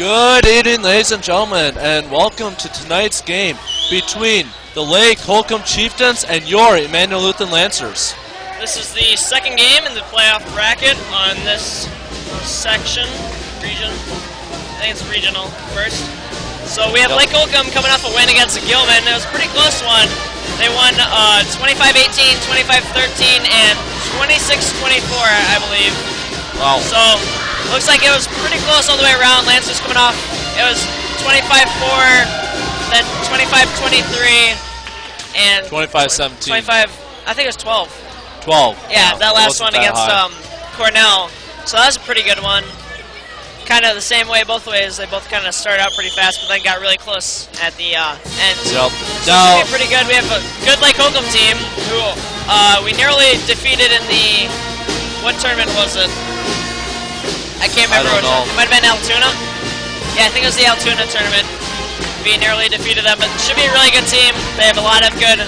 Good evening, ladies and gentlemen, and welcome to tonight's game between the Lake Holcombe Chieftains and your Emmanuel Lutheran Lancers. This is the second game in the playoff bracket on this section, region. I think it's regional first. So we have Lake Holcombe coming off a win against Gilman. It was a pretty close one. They won 25-18, 25-13, and 26-24, I believe. Wow. So looks like it was pretty close all the way around. Lancers coming off. It was 25-4, then 25-23, and 25-17. 25. I think it was 12. 12. Yeah, that last one against Cornell. So that was a pretty good one. Kind of the same way both ways. They both kind of started out pretty fast, but then got really close at the end. Yep. So it's pretty good. We have a good Lake Holcombe team who we nearly defeated in the, what tournament was it? I can't remember. I don't know. It might have been Altoona. Yeah, I think it was the Altoona tournament. We nearly defeated them, but it should be a really good team. They have a lot of good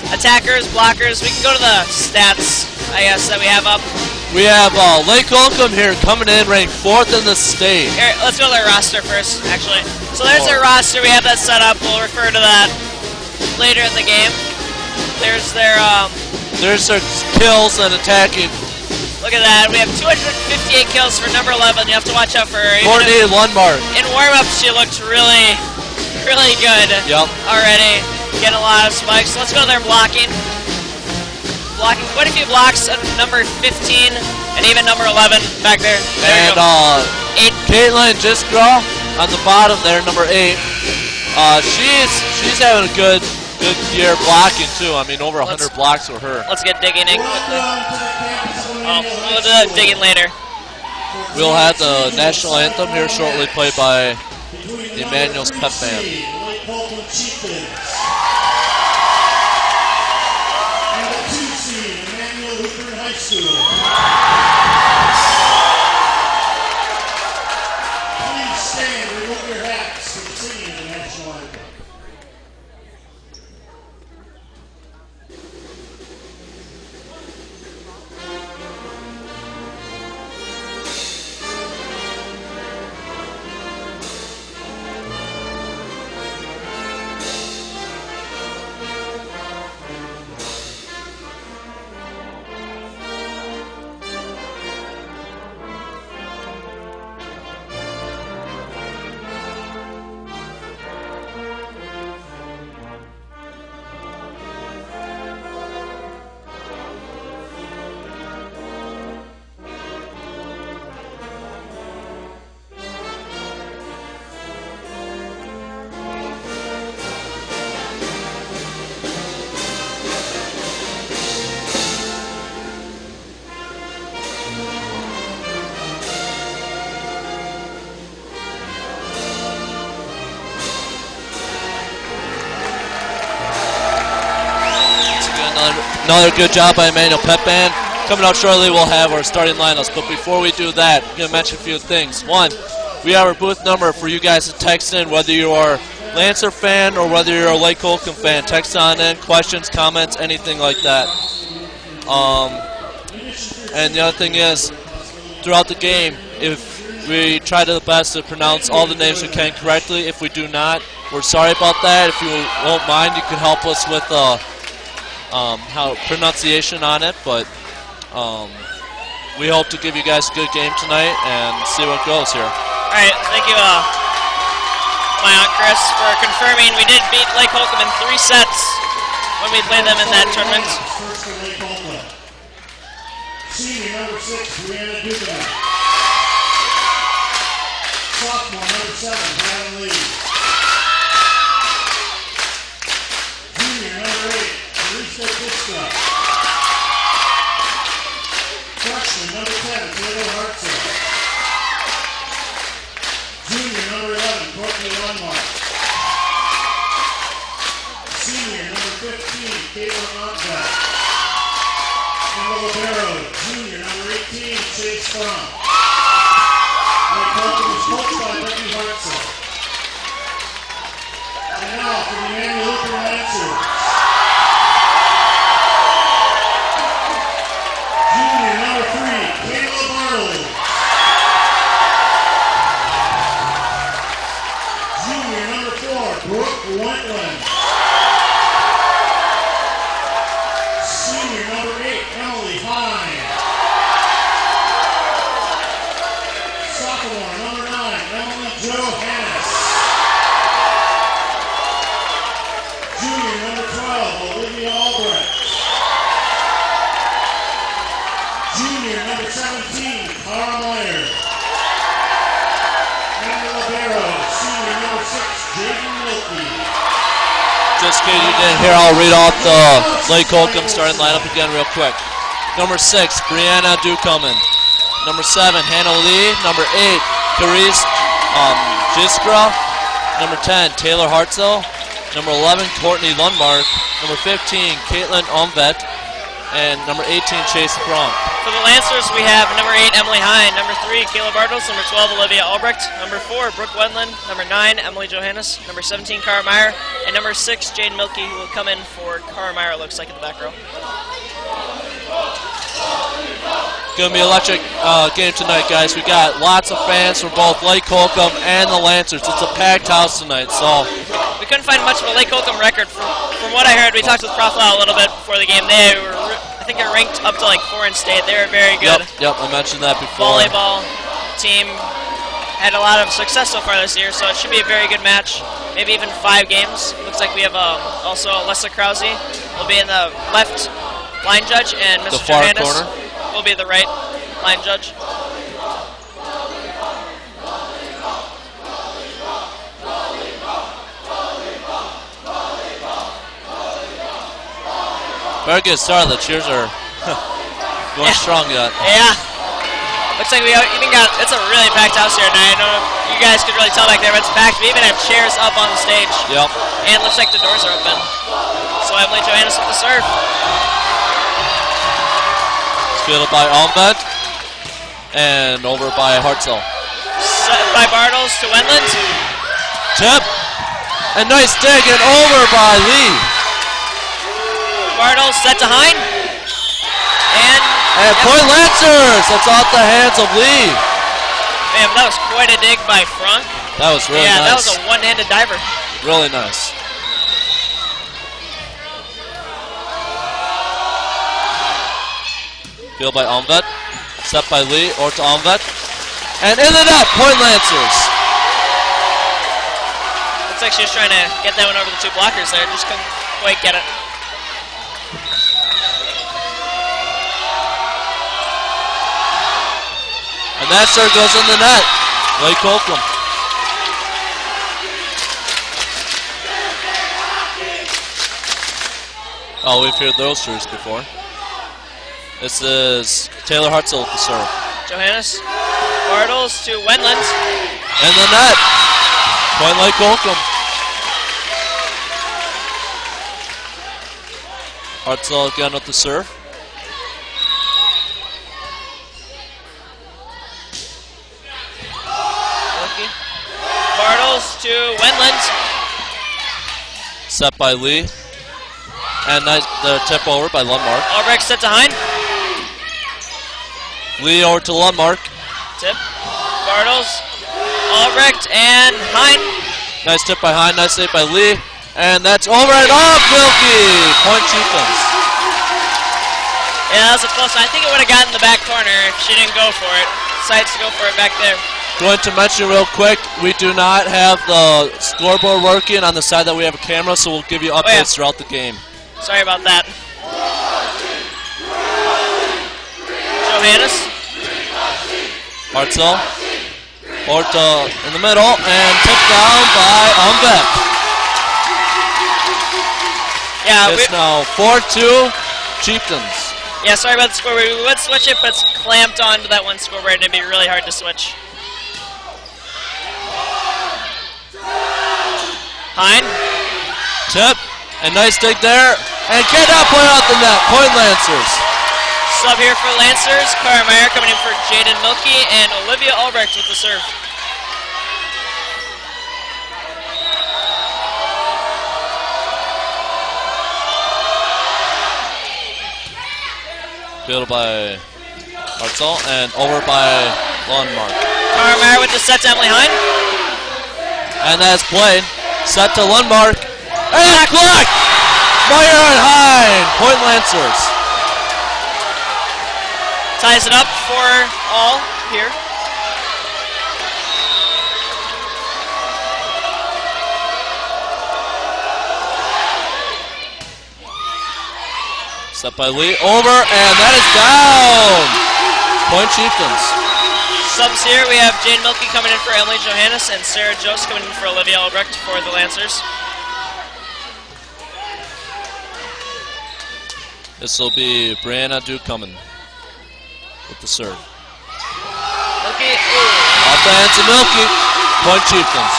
attackers, blockers. We can go to the stats, I guess, that we have up. We have Lake Holcombe here coming in ranked 4th in the state. Here, let's go to their roster first, actually. So there's their roster. We have that set up. We'll refer to that later in the game. There's their kills and attacking. Look at that. We have 258 kills for number 11. You have to watch out for her. Courtney Lundmark. In warm-up, she looked really, really good. Yep. Already. Getting a lot of spikes. Let's go to their blocking. Blocking quite a few blocks at number 15 and even number 11 back there. And 8. Caitlin Jiskra on the bottom there, number 8. She's having a good year blocking too. I mean, over 100 blocks for her. Let's get digging in quickly. Oh, we'll do that digging later. We'll have the national anthem here shortly, played by Emmanuel's pep band. Please stand and remove your hats for the singing of the national anthem. Another good job by Emmanuel Pepin. Coming up shortly, we'll have our starting lineups. But before we do that, I'm going to mention a few things. One, we have our booth number for you guys to text in, whether you are a Lancer fan or whether you're a Lake Holcombe fan. Text on in, questions, comments, anything like that. And the other thing is, throughout the game, if we try to the best to pronounce all the names we can correctly. If we do not, we're sorry about that. If you won't mind, you can help us with how pronunciation on it. But we hope to give you guys a good game tonight and see what goes here. All right, thank you, my Aunt Chris, for confirming we did beat Lake Holcombe in 3 sets when we played them in that tournament. Senior number 6, Brianna Dugan. Sophomore number 7, Brandon Lee. Junior number 8, Teresa Diska. Freshman number 10, Taylor Hartzell. Junior number 11, Courtney Lundmark. Senior number 15, Caitlin Onvet. Libero, junior number 18, Chase Fromm. Lake Holcombe is coached by Becky Hartzell. And now for the Emmanuel Lutheran Lancers. Junior number 3, Kayla Bartley. Junior number 4, Brooke Wentland. Senior number 8, Emily Hine. Sophomore number 9, Emily Johannes. Junior number 12, Olivia Albrecht. Junior number 17, Cara Meyer. And the libero, senior number 6, Jaden Wilkie. Just in case you didn't hear, I'll read off the Lake Holcombe starting lineup again real quick. Number 6, Brianna Ducommun. Number 7, Hannah Lee. Number 8, Therese Jiskra. Number 10, Taylor Hartzell. Number 11, Courtney Lundmark. Number 15, Caitlin Onvet. And number 18, Chase Gronk. For the Lancers, we have number 8, Emily Hine. Number 3, Kayla Bartels. Number 12, Olivia Albrecht. Number 4, Brooke Wendland. Number 9, Emily Johannes. Number 17, Cara Meyer. And number 6, Jane Milkey, who will come in for Cara Meyer, looks like, in the back row. Going to be an electric game tonight, guys. We got lots of fans from both Lake Holcombe and the Lancers. It's a packed house tonight, so we couldn't find much of a Lake Holcombe record. From what I heard, we talked with Prof. Lau a little bit before the game. They were, I think, they're ranked up to like 4 in state. They were very good. Yep, I mentioned that before. Volleyball team had a lot of success so far this year, so it should be a very good match. Maybe even 5 games. Looks like we have also Alessa Krause will be in the left line judge, and Mr. The far Johannes corner will be the right line judge. Very good start. The cheers are going strong yet. Yeah. Looks like we even got, it's a really packed house here tonight. I don't know if you guys could really tell back there, but it's packed. We even have chairs up on the stage. Yep. And it looks like the doors are open. So Emily Johannes with the serve. Fielded by Almvet and over by Hartzell. Set by Bartels to Wendland. Tip. And nice dig and over by Lee. Bartels set to Hine. And point Lancers. That's off the hands of Lee. Man, that was quite a dig by Frank. That was really nice. Yeah, that was a one-handed diver. Really nice. Field by Almvet. Set by Lee, or to Almvet. And in the net, point Lancers. Looks like she was trying to get that one over the 2 blockers there. Just couldn't quite get it. And that serve goes in the net. Lake Holcombe. Oh, we've heard those serves before. This is Taylor Hartzell with the serve. Johannes. Bartels to Wendland. In the net. Point Lake Holcombe. Hartzell again with the serve. Bartles to Wendland. Set by Lee. And nice, the tip over by Lundmark. Albrecht set to Hein. Lee over to Lundmark. Tip. Bartles. Albrecht and Hein. Nice tip by Hein, nice save by Lee. And that's over and off, Wilkie. Point Chieftains. Yeah, that was a close one. I think it would have gotten the back corner if she didn't go for it. Decides to go for it back there. Going to mention real quick, we do not have the scoreboard working on the side that we have a camera, so we'll give you updates throughout the game. Sorry about that. Johannes. Hartzell. Horta in the middle, and tipped down by Umbeck. Yeah, it's now 4-2 Chieftains. Yeah, sorry about the scoreboard. We would switch it, but it's clamped onto that one scoreboard, and it'd be really hard to switch. Hein. Tip, and nice dig there, and cannot play out the net. Point Lancers. Sub here for Lancers. Cara Meyer coming in for Jaden Milkey, and Olivia Albrecht with the serve. Fielded by Hartzell, and over by Lundmark. Cara Meyer with the set to Emily Hein. And that's played. Set to Lundmark. And blocked! Meyer and Hein. Point Lancers. Ties it up for all here. Set by Lee. Over, and that is down. Point Chieftains. Subs here, we have Jane Milkey coming in for Emily Johannes and Sarah Jost coming in for Olivia Albrecht for the Lancers. This will be Brianna Dukeman with the serve. Milkey, Off the hands of Milkey. Point Chieftains.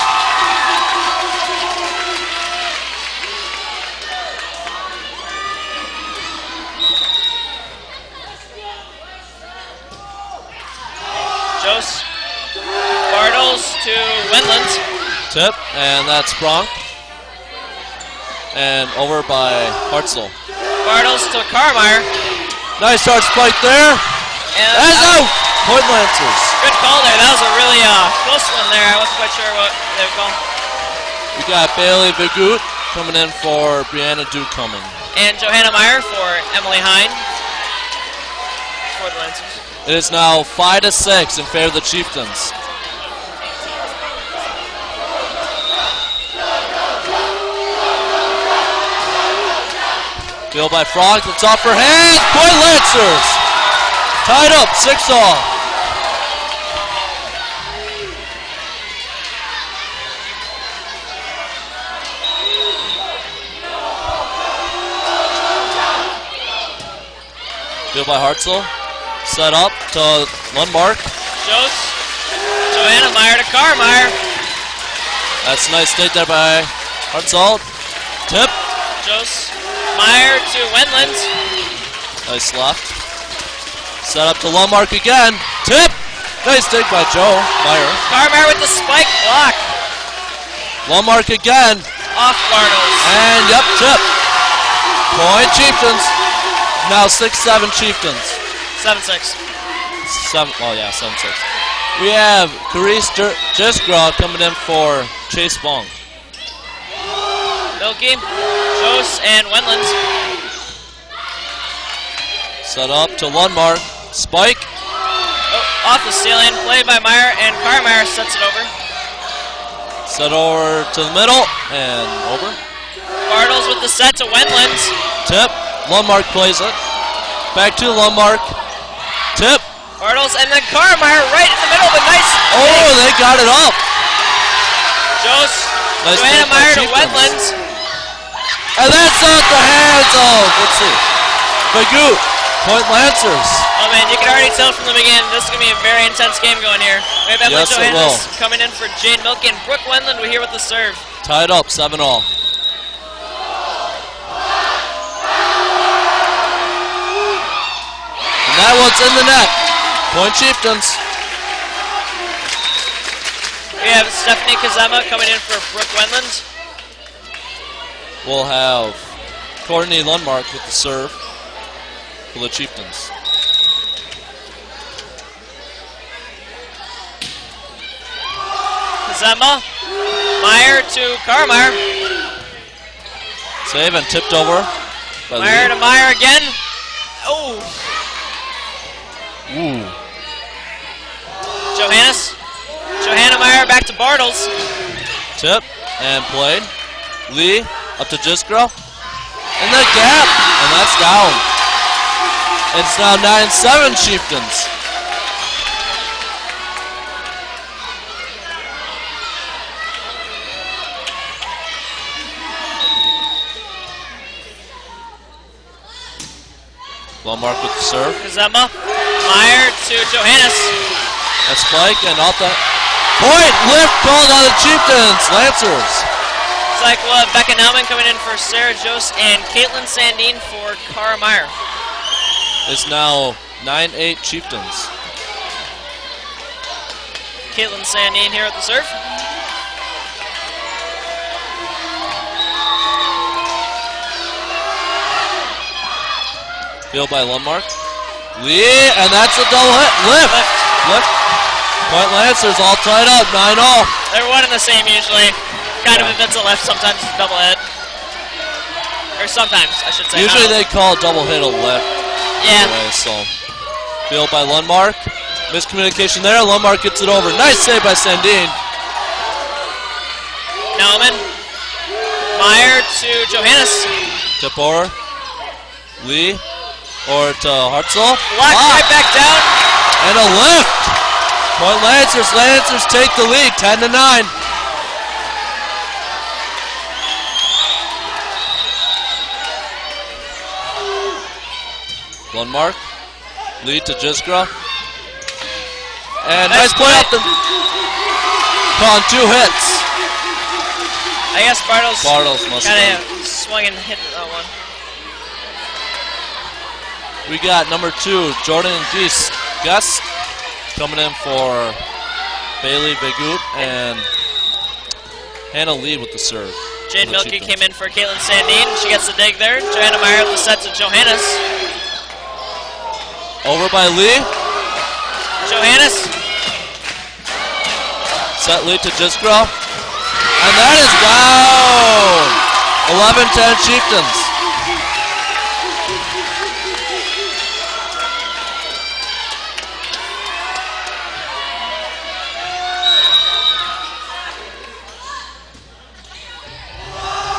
Jost. Bartles to Wendland. Tip, and that's Bronk. And over by Hartzell. Bartles to Carmeyer. Nice hard spike there. And that's out! Point Lancers. Good call there. That was a really close one there. I wasn't quite sure what they would call. We got Bailey Vigut coming in for Brianna Dukeman. And Johanna Meyer for Emily Hein for the Lancers. It is now 5-6 in favor of the Chieftains. Field by Frog, it's off her hands. Point Lancers. Tied up, 6-all. Field by Hartzell. Set up to Lundmark. Jost. Johanna Meyer to Carmeyer. That's a nice take there by Hartzell. Tip. Jost. Meyer to Wendland. Nice left. Set up to Lundmark again. Tip. Nice dig by Joe Meyer. Carmeyer with the spike block. Lundmark again. Off Bartles. And yep, tip. Point Chieftains. Now 6-7 Chieftains. 7-6. 7-6. We have Carice Jiskra coming in for Chase Bong. Milkey, Jost, and Wendland. Set up to Lundmark. Spike. Oh, off the ceiling. Play by Meyer, and Carmeyer sets it over. Set over to the middle, and over. Bartles with the set to Wendland. Tip. Lundmark plays it. Back to Lundmark. Tip. Bartles, and then Carmeyer right in the middle of a nice Oh, they got it up. Jost, Nice Johanna take by Meyer to Chieftains. Wendland. And that's out the hands of, let's see, Vigut. Point Lancers. Oh man, you can already tell from the beginning this is going to be a very intense game going here. We have Emily Yes, it Johannes will. coming in for Jane Milkey, and Brooke Wendland we're here with the serve. Tied up, 7-all. that one's in the net. Point Chieftains. We have Stephanie Kazema coming in for Brooke Wendland. We'll have Courtney Lundmark with the serve for the Chieftains. Kazema, Meyer to Carmeyer. Save and tipped over. Meyer to Meyer again. Oh. Ooh. Johanna Meyer back to Bartles. Tip and played. Lee up to Jiskro. In the gap. And that's down. It's now 9-7 Chieftains. Lundmark with the serve. Kazema, Meyer to Johannes. A spike and off the point. Lift called on the Chieftains. Lancers. It's like Becca Nauman coming in for Sarah Jost and Caitlin Sandine for Cara Meyer. It's now 9-8 Chieftains. Caitlin Sandine here at the serve. Field by Lundmark. Lee, and that's a double hit. Lift. Point Lancers all tied up, 9-0. They're one and the same usually. Kind of if it's a lift, sometimes it's a double hit. Or sometimes, I should say. Usually they call a double hit a lift. Yeah. Anyway, so field by Lundmark. Miscommunication there. Lundmark gets it over. Nice save by Sandine. Nauman. Meyer to Johannes. Tip over. Lee. Or to Hartzell. Black right back down. And a lift. Point Lancers. Lancers take the lead, 10-9. Lundmark. Lead to Jiskra. And nice play up the. On 2 hits. I guess Bartles must kind have of swung and hit that one. We got number 2, Jordan Gus, coming in for Bailey Begut and Hannah Lee with the serve. Jane Milke came in for Caitlin Sandine. She gets the dig there. Johanna Meyer with the set to Johannes. Over by Lee. Johannes. Set lead to Jiskra. And that is down. 11-10 Chieftains.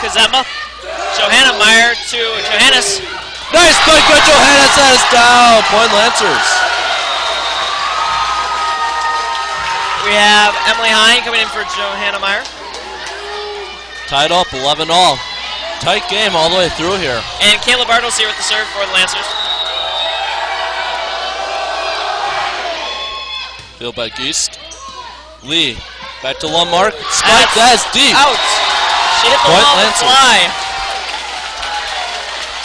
Kazema. Johanna Meyer to Johannes. Nice play by Johannes. That is down. Point Lancers. We have Emily Hine coming in for Johanna Meyer. Tied up 11-all. Tight game all the way through here. And Kayla Bartles here with the serve for the Lancers. Field by Geist. Lee. Back to Lundmark. Spike. That's deep. Out. She hit the Point wall and Lancers. fly.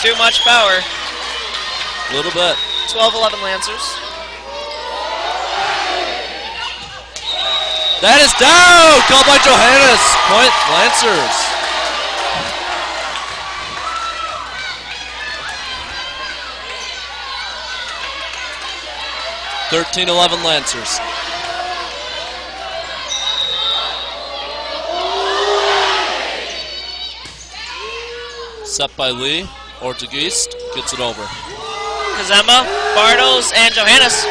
Too much power. A little bit. 12-11 Lancers. That is down. Called by Johannes. Point Lancers. (13-11) Lancers. Set by Lee. Ortegeist gets it over. Kazema, Bartles, and Johannes.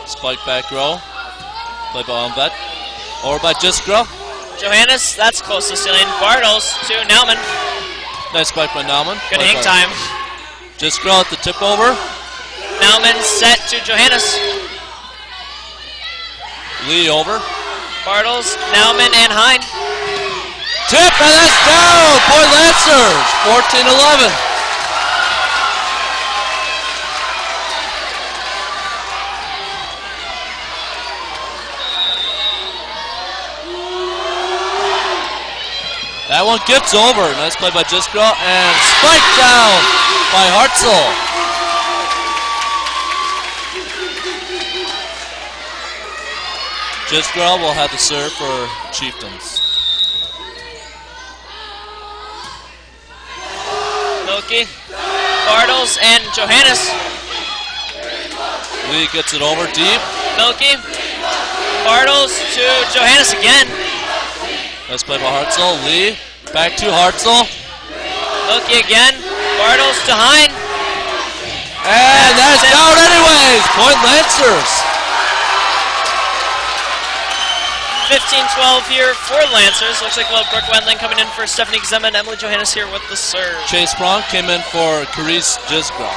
Spike back row. Play by Onvet. Over by Jiskra. Johannes, that's close to ceiling. Bartles to Nauman. Nice spike by Nauman. Good hang time. Jiskra at the tip over. Nauman set to Johannes. Lee over. Bartles, Nauman, and Hine. Tip, and that's down. Point Lancers. 14-11. That one gets over. Nice play by Jiskra. And spike down by Hartzell. Gisgrell will have the serve for Chieftains. Milky, Bartles, and Johannes. Lee gets it over deep. Milky, Bartles to Johannes again. Nice play by Hartzell. Lee back to Hartzell. Milky again. Bartles to Hine. And that's down anyways. Point Lancers. 15-12 here for Lancers. Looks like we'll have Brooke Wendling coming in for Stephanie Gzema and Emily Johannes here with the serve. Chase Bronk came in for Carice Gisgrell.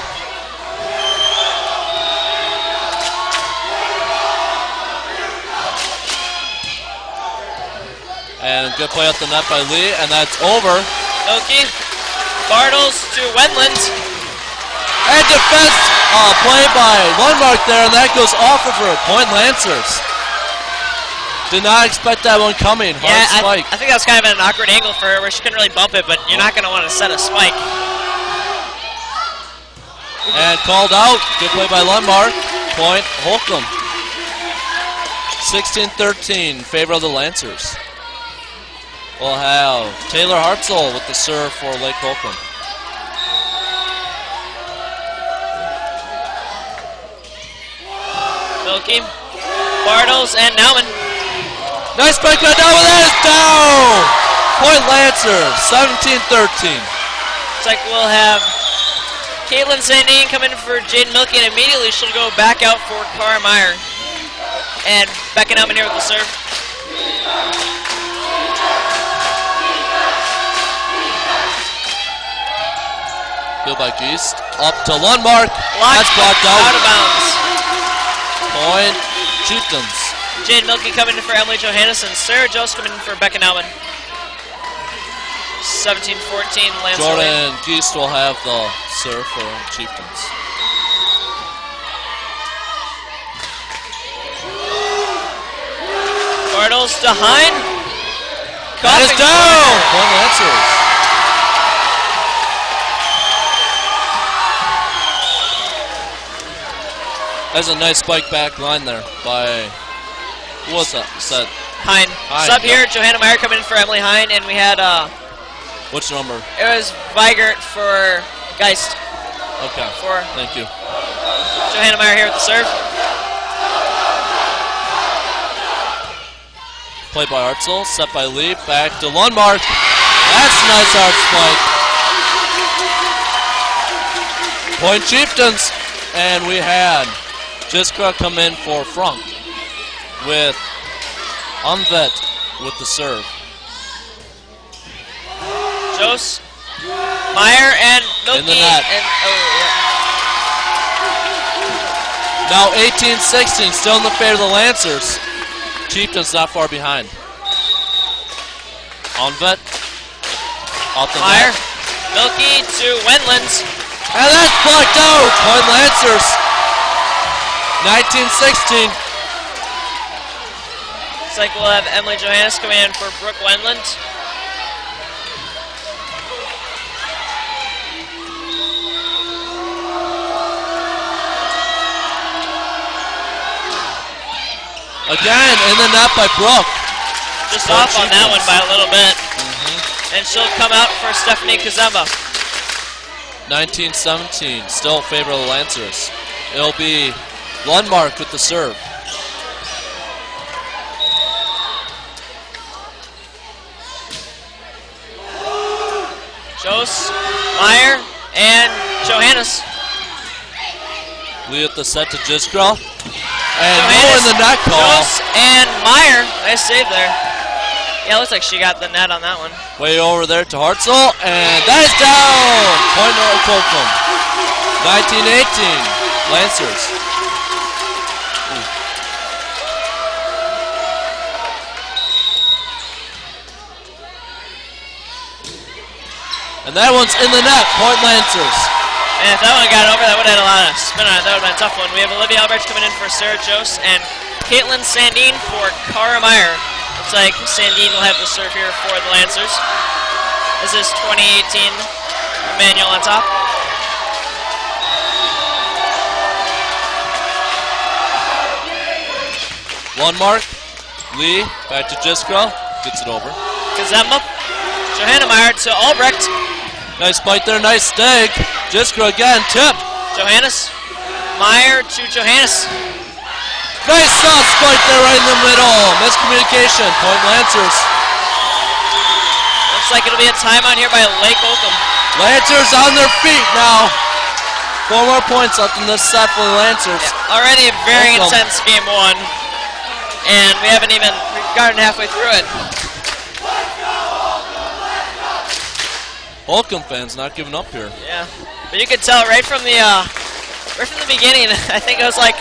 And good play at the net by Lee, and that's over. Milky, Bartles to Wendland. And defense play by Lundmark there, and that goes off of her. Point Lancers. Did not expect that one coming. Hard spike. I think that was kind of an awkward angle for her where she couldn't really bump it, but you're not going to want to set a spike. And called out. Good play by Lundmark. Point Holcombe. 16-13 in favor of the Lancers. We'll have Taylor Hartzell with the serve for Lake Holcombe. Milky, Bartles, and Nauman. Nice spike by Nauman. That is down! Point Lancers, 17-13. Looks like we'll have Caitlin Sandine come in for Jaden Milky, and immediately she'll go back out for Cara Meyer. And Becca Nauman here with the serve. Good by Geist. Up to Lundmark. That's blocked out. Out of bounds. Point Chieftains. Jane Milky coming in for Emily Johannes, and Sarah Jost coming in for Becca Nauman. 17-14 Lance. Jordan Geist will have the serve for Chieftains. Bartles to Hine. That is down! Point Lancers. That's a nice spike back line there by, who was that? Hine. Sub here, Johanna Meyer coming in for Emily Hine, and we had, which number? it was Weigert for Geist. Okay, thank you. Johanna Meyer here with the serve. Play by Hartzell, set by Lee, back to Lundmark. That's a nice hard spike. Point Chieftains, and we had Jiskra come in for Frank with Unvet with the serve. Jos, Meyer, and Milky. In the net. And, Now 18-16, still in the favor of the Lancers. Chieftains not far behind. Unvet. Off the Meyer, net. Milky to Wendlands. And that's blocked out. Point Lancers. 19-16. Looks like we'll have Emily Johannes coming in for Brooke Wendland. Again, in the net by Brooke. Just off on that one by a little bit. And she'll come out for Stephanie Kazemba. 19-17, still in favor of the Lancers. It'll be Lundmark with the serve. Jos, Meyer, and Johannes. Lee at the set to Jiskra. And Johannes, in the net call. Jos, and Meyer. Nice save there. Yeah, looks like she got the net on that one. Way over there to Hartzell, and that is down! Point North Holcombe. 19-18, Lancers. And that one's in the net, point Lancers. And if that one got over, that would have had a lot of spin on it. That would have been a tough one. We have Olivia Alberts coming in for Sarah Jost and Caitlin Sandine for Cara Meyer. Looks like Sandine will have the serve here for the Lancers. This is 2018 Manuel on top. Lundmark Lee, back to Jiskro. Gets it over. Kazemba. Johanna Meyer to Albrecht. Nice spike there, nice dig. Jiskro again, tip. Johannes. Meyer to Johannes. Nice soft spike there right in the middle. Miscommunication, point Lancers. Looks like it'll be a timeout here by Lake Holcombe. Lancers on their feet now. 4 more points left in this set for the Lancers. Yeah, already a very Holcombe. intense game 1. And we haven't even gotten halfway through it. Holcombe fans not giving up here. Yeah, but you could tell right from the beginning. I think it was like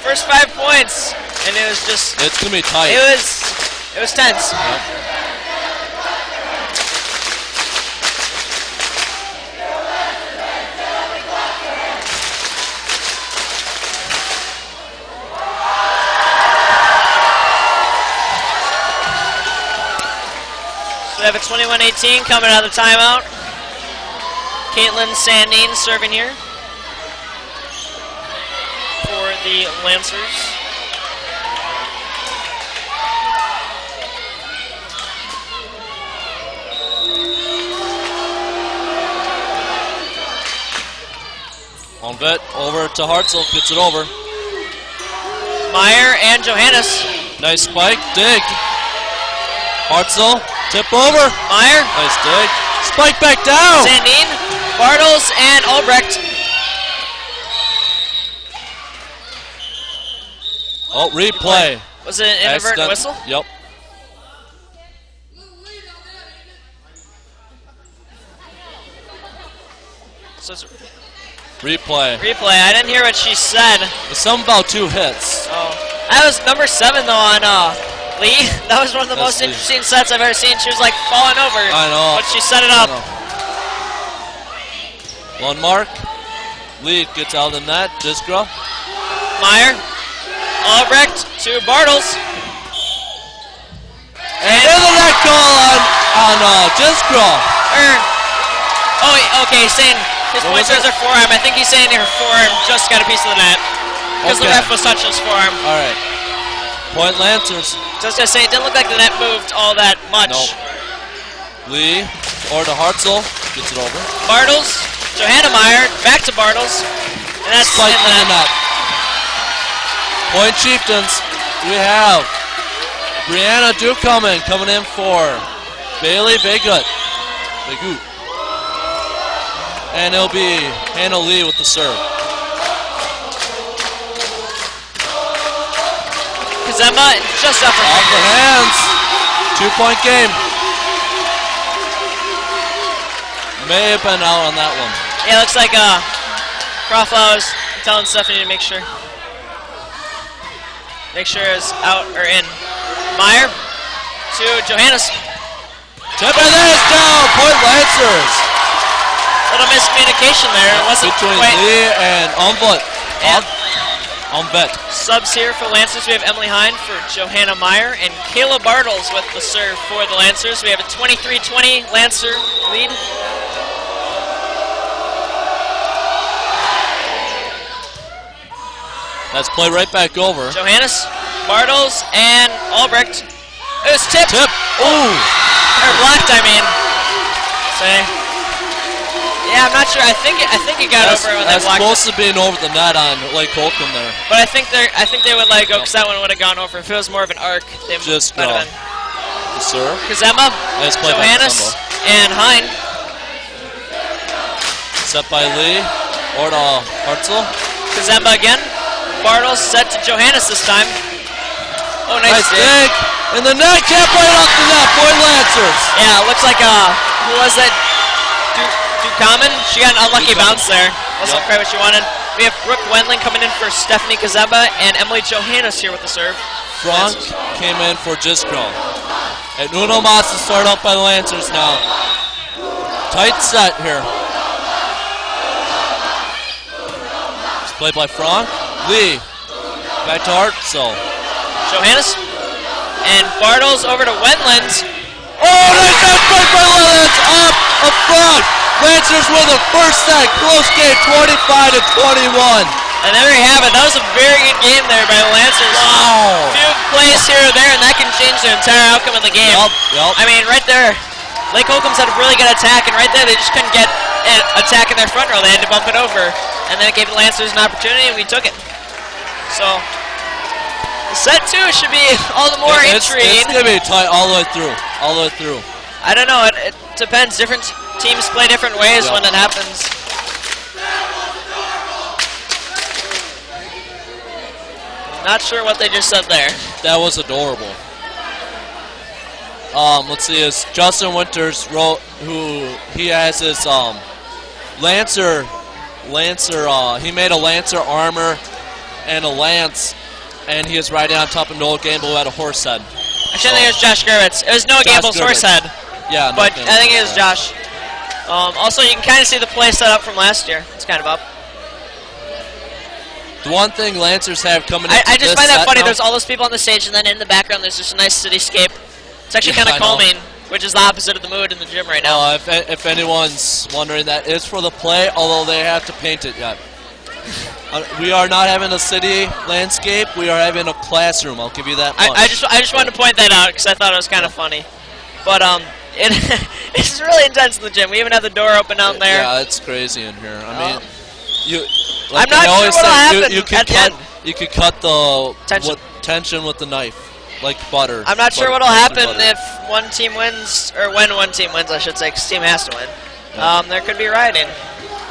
first 5 points, and it was just. It's gonna be tight. It was tense. Yep. We have a 21-18 coming out of the timeout. Caitlin Sandine serving here for the Lancers. On bet, over to Hartzell, gets it over. Meyer and Johannes. Nice spike, dig. Hartzell, tip over. Meyer. Nice dig. Spike back down. Sandine, Bartles, and Albrecht. Oh, replay. Was it an inadvertent whistle? Yep. So it's Replay. replay. I didn't hear what she said. It's something about 2 hits. Oh, that was number 7 though on Lee. That was one of the That's most Lee. interesting sets I've ever seen. She was like falling over. I know. But she set it up. One mark. Lee gets out of the net. Jiskro. Meyer. Albrecht to Bartles. And into that goal on Jiskro. Okay, he's saying his What point was says it? her forearm. I think he's saying her forearm just got a piece of the net. Because the Okay. ref was touching his forearm. All right. Point Lancers. Just gonna say, it didn't look like the net moved all that much. Nope. Lee, or to Hartzell, gets it over. Bartles, Johanna Meyer, back to Bartles. And that's Spike in in the the net. Point Chieftains, we have Brianna Dukeman coming in for Bailey Begut. And it'll be Hannah Lee with the serve. Kazemba just up her Off the hands. 2-point game. May have been out on that one. Yeah, looks like Croflow was telling Stephanie to make sure it's out or in. Meyer to Johannes. Tip, and there it's down. Point Lancers. Little miscommunication there. It wasn't Between quite. Lee and Umvet. Yeah. Umvet. Subs here for Lancers. We have Emily Hine for Johanna Meyer and Kayla Bartles with the serve for the Lancers. We have a 23-20 Lancer lead. That's played right back over. Johannes, Bartles, and Albrecht. It was tipped. Tip. Ooh. Or blocked, I mean. Say. Yeah, I'm not sure. I think it got over when they That's blocked. close to being over the net on Lake Holcombe there. But I think they would let it go because that one would have gone over. If it was more of an arc, they Just might have been. the serve. Kazemba, Nice play by Johannes, Kazemba. and Hine. Set by Lee. Or to Hartzell. Kazemba again. Bartles set to Johannes this time. Oh, nice dig. dig. In the net, can't play it off the net. Point Lancers. Yeah, it looks like who was that? Dukeman. She got an unlucky bounce there. Wasn't quite what she wanted. We have Brooke Wendling coming in for Stephanie Kazemba and Emily Johannes here with the serve. Frank came in for Jiskro. And Uno Mas to start up by the Lancers now. Tight set here. It's played by Frank. Lee. Back to Hartzell. Johannes. And Bartles over to Wendland. Oh, nice set play by Lance up front. Lancers win the first set. Close game, 25-21. And there you have it. That was a very good game there by the Lancers. Wow. A few plays here or there, and that can change the entire outcome of the game. Yup. I mean, right there, Lake Holcombe's had a really good attack, and right there they just couldn't get an attack in their front row. They had to bump it over. And then it gave the Lancers an opportunity, and we took it. So, set 2 should be all the more intriguing. It's going to be tight all the way through. All the way through. I don't know. It depends. Different teams play different ways when it happens. Not sure what they just said there. That was adorable. Let's see. It's Justin Winters wrote who he has his Lancer. He made a Lancer armor and a lance, and he is riding on top of Noah Gamble who had a horse head. Actually, I think it was Josh Gervitz. It was Noah Gamble's horse head. Yeah, but I think it was Josh. Also, you can kind of see the play set up from last year. It's kind of up. The one thing Lancers have coming into I just this find that set funny. now, There's all those people on the stage, and then in the background there's just a nice cityscape. It's actually kind of I know. calming, which is the opposite of the mood in the gym right now. if anyone's wondering, that is for the play, although they have to paint it yet. We are not having a city landscape. We are having a classroom. I'll give you that much. I just wanted to point that out because I thought it was kind of funny. But it's really intense in the gym. We even have the door open down there. Yeah, it's crazy in here. I mean, I'm not sure what'll happen at the end. You could cut the Tension. with the knife, like butter. I'm not sure what'll happen if one team wins, or when one team wins, I should say, because team has to win. There could be rioting.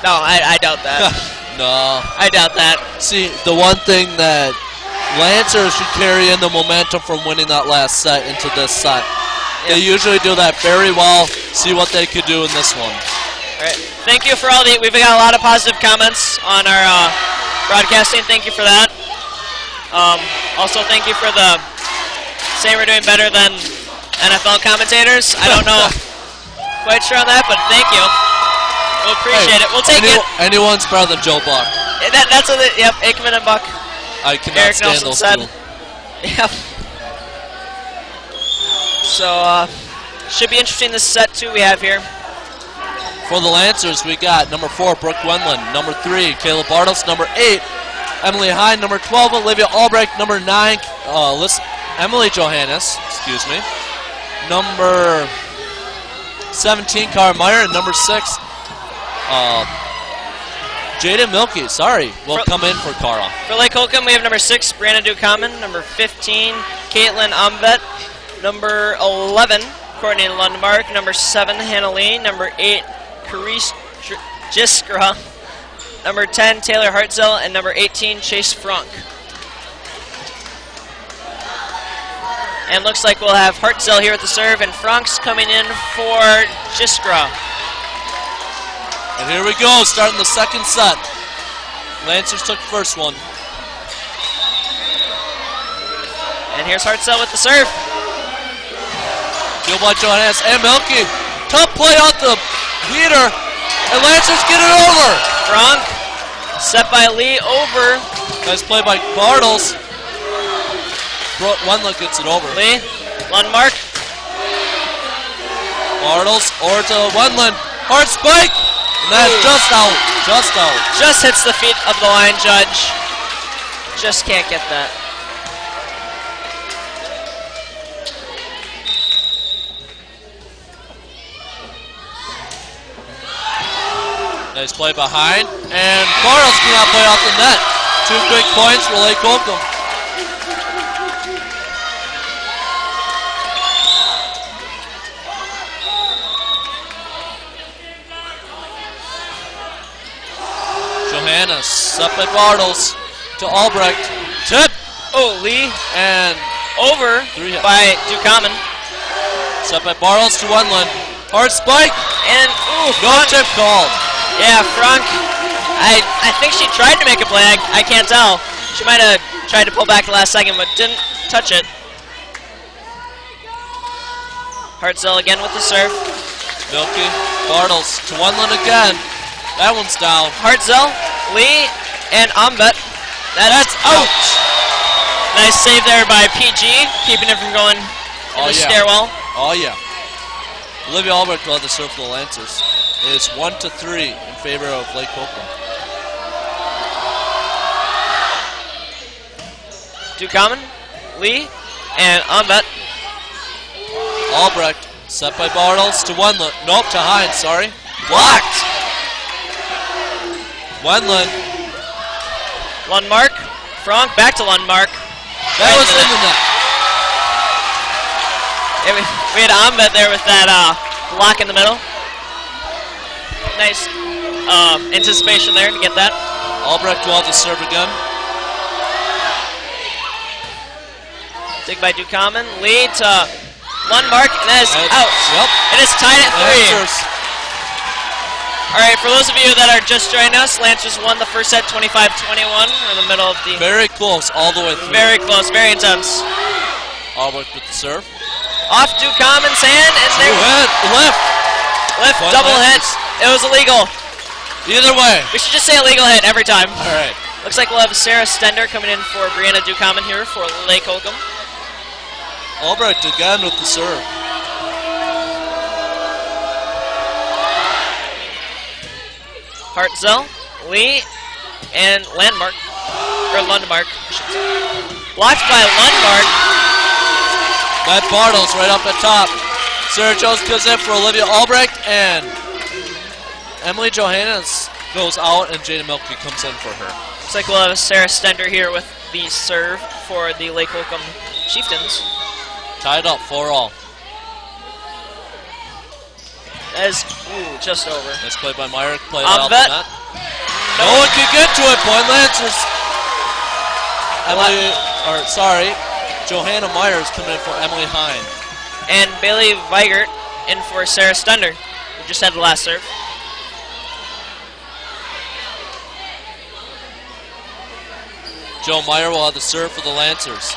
No, I doubt that. No. I doubt that. See, the one thing that Lancers should carry in the momentum from winning that last set into this set. Yeah. They usually do that very well. See what they could do in this one. All right. Thank you for all the. We've got a lot of positive comments on our broadcasting. Thank you for that. Also, thank you for the saying we're doing better than NFL commentators. I don't know quite sure on that, but thank you. We'll appreciate it. We'll take it. Anyone's better than Joe Buck. That's what yep, Aikman and Buck. I cannot Eric stand Nelson those said. two. Yep. So, should be interesting this set 2 we have here. For the Lancers, we got number 4, Brooke Wendland. Number 3, Caleb Bartles. Number 8, Emily Hine. Number 12, Olivia Albrecht. Number 9, Emily Johannes. Excuse me. Number 17, Cara Meyer. And number 6, Jaden Milkey. Sorry, will come in for Cara. For Lake Holcombe, we have number 6, Brianna Ducommon. Number 15, Caitlin Umvet. Number 11, Courtney Lundmark. Number 7, Hannah Lee. Number 8, Carice Jiskra. Number 10, Taylor Hartzell. And number 18, Chase Frank. And looks like we'll have Hartzell here at the serve, and Frank's coming in for Jiskra. And here we go, starting the second set. Lancers took the first one. And here's Hartzell with the serve. Field by Johannes and Milkey. Tough play off the heater, and Lancers get it over. Frank, set by Lee, over. Nice play by Bartles. Wendland gets it over. Lee, Lundmark. Bartles over to Wendland. Hard spike. And that's just out. Just out. Just hits the feet of the line judge. Just can't get that. Nice play behind. And Bartles cannot play off the net. 2 quick points for Lake Holcombe. Johannes up by Bartles to Albrecht. Tip. Oh, Lee. And over 3 by Ducommon. Set by Bartles to Wendland. Hard spike. And no tip called. Yeah, Frank. I think she tried to make a play. I can't tell. She might have tried to pull back the last second, but didn't touch it. Hartzell again with the serve. Milkey. Bartles to Wendland again. That one's down. Hartzell, Lee, and Umbet. That's out. Nice save there by PG, keeping it from going in the stairwell. Oh, yeah. Olivia Albrecht will have the serve for the Lancers. It is 1-3 in favor of Lake Holcombe. Ducommon, Lee, and Onvet. Albrecht set by Bartles to Wendland. Nope, to Hines, sorry. Blocked! Wendland. Lundmark, Frank, back to Lundmark. That was in the net. We had Onvet there with that block in the middle. Nice anticipation there to get that. Albrecht will have to serve again. Dig by Ducommon, lead to Lundmark, and that is out. Yep. It is tied at 3. Lancers. All right, for those of you that are just joining us, Lancers won the first set 25-21. We're in the middle of the... Very close all the way through. Very close, very intense. Albrecht with the serve. Off Ducommon's hand, and they... Lift, Point double hit. Lancers. It was illegal. Either way. We should just say illegal hit every time. All right. Looks like we'll have Sarah Stender coming in for Brianna Ducommon here for Lake Holcombe. Albrecht again with the serve. Hartzell, Lee, and Lundmark. Blocked by Lundmark. Matt Bartles right up at top. Sarah Jones goes in for Olivia Albrecht, and Emily Johannes goes out, and Jada Milky comes in for her. Looks like we'll have Sarah Stender here with the serve for the Lake Holcombe Chieftains. Tied up 4-all. That is just over. Nice play by Meyer. Played out the bet. net. No one could get to it. Point Lancers. Johanna Myers coming in for Emily Hine. And Bailey Weigert in for Sarah Stender, who just had the last serve. Joe Meyer will have the serve for the Lancers.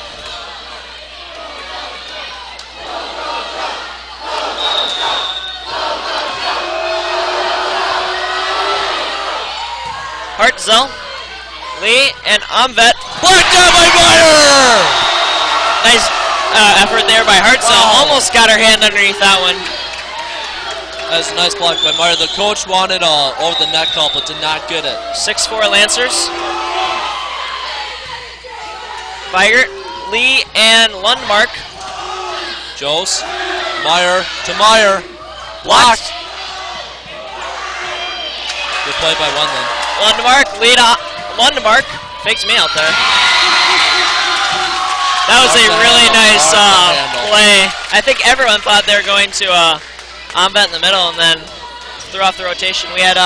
Hartzell, Lee, and Onvet. Blocked down by Meyer! Nice effort there by Hartzell. Wow. Almost got her hand underneath that one. That's a nice block by Meyer. The coach wanted over the net call, but did not get it. 6-4 Lancers. Weigert, Lee, and Lundmark. Jose, Meyer to Meyer. Blocked. Good play by Wendland. Lundmark, lead off. Lundmark fakes me out there. That was a really nice play. I think everyone thought they were going to Onvet in the middle and then threw off the rotation. We had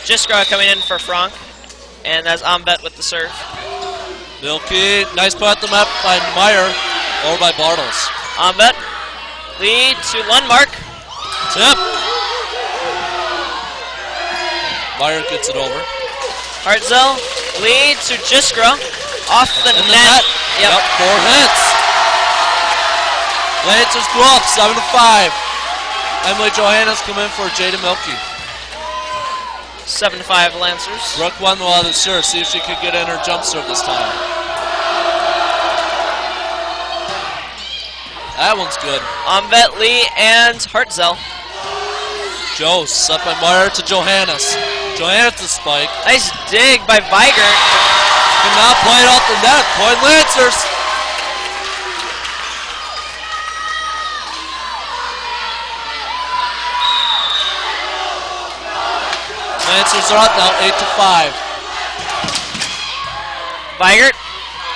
Jiskra coming in for Frank, and that's Onvet with the serve. Milky, nice put at the map by Meyer, over by Bartles. Onvet, lead to Lundmark. Tip. Meyer gets it over. Hartzell, lead to Jiskra, off the net. Yep, 4 hits. Lancers go up 7-5. Emily Johannes come in for Jada Milky. 7-5 Lancers. Brooke won the other serve. See if she could get in her jump serve this time. That one's good. Onvet, Lee, and Hartzell. Joe set by Meyer to Johannes. Johannes to spike. Nice dig by Weigert. Cannot play it off the net. Point Lancers. Lancers are up now, 8-5. Weigert,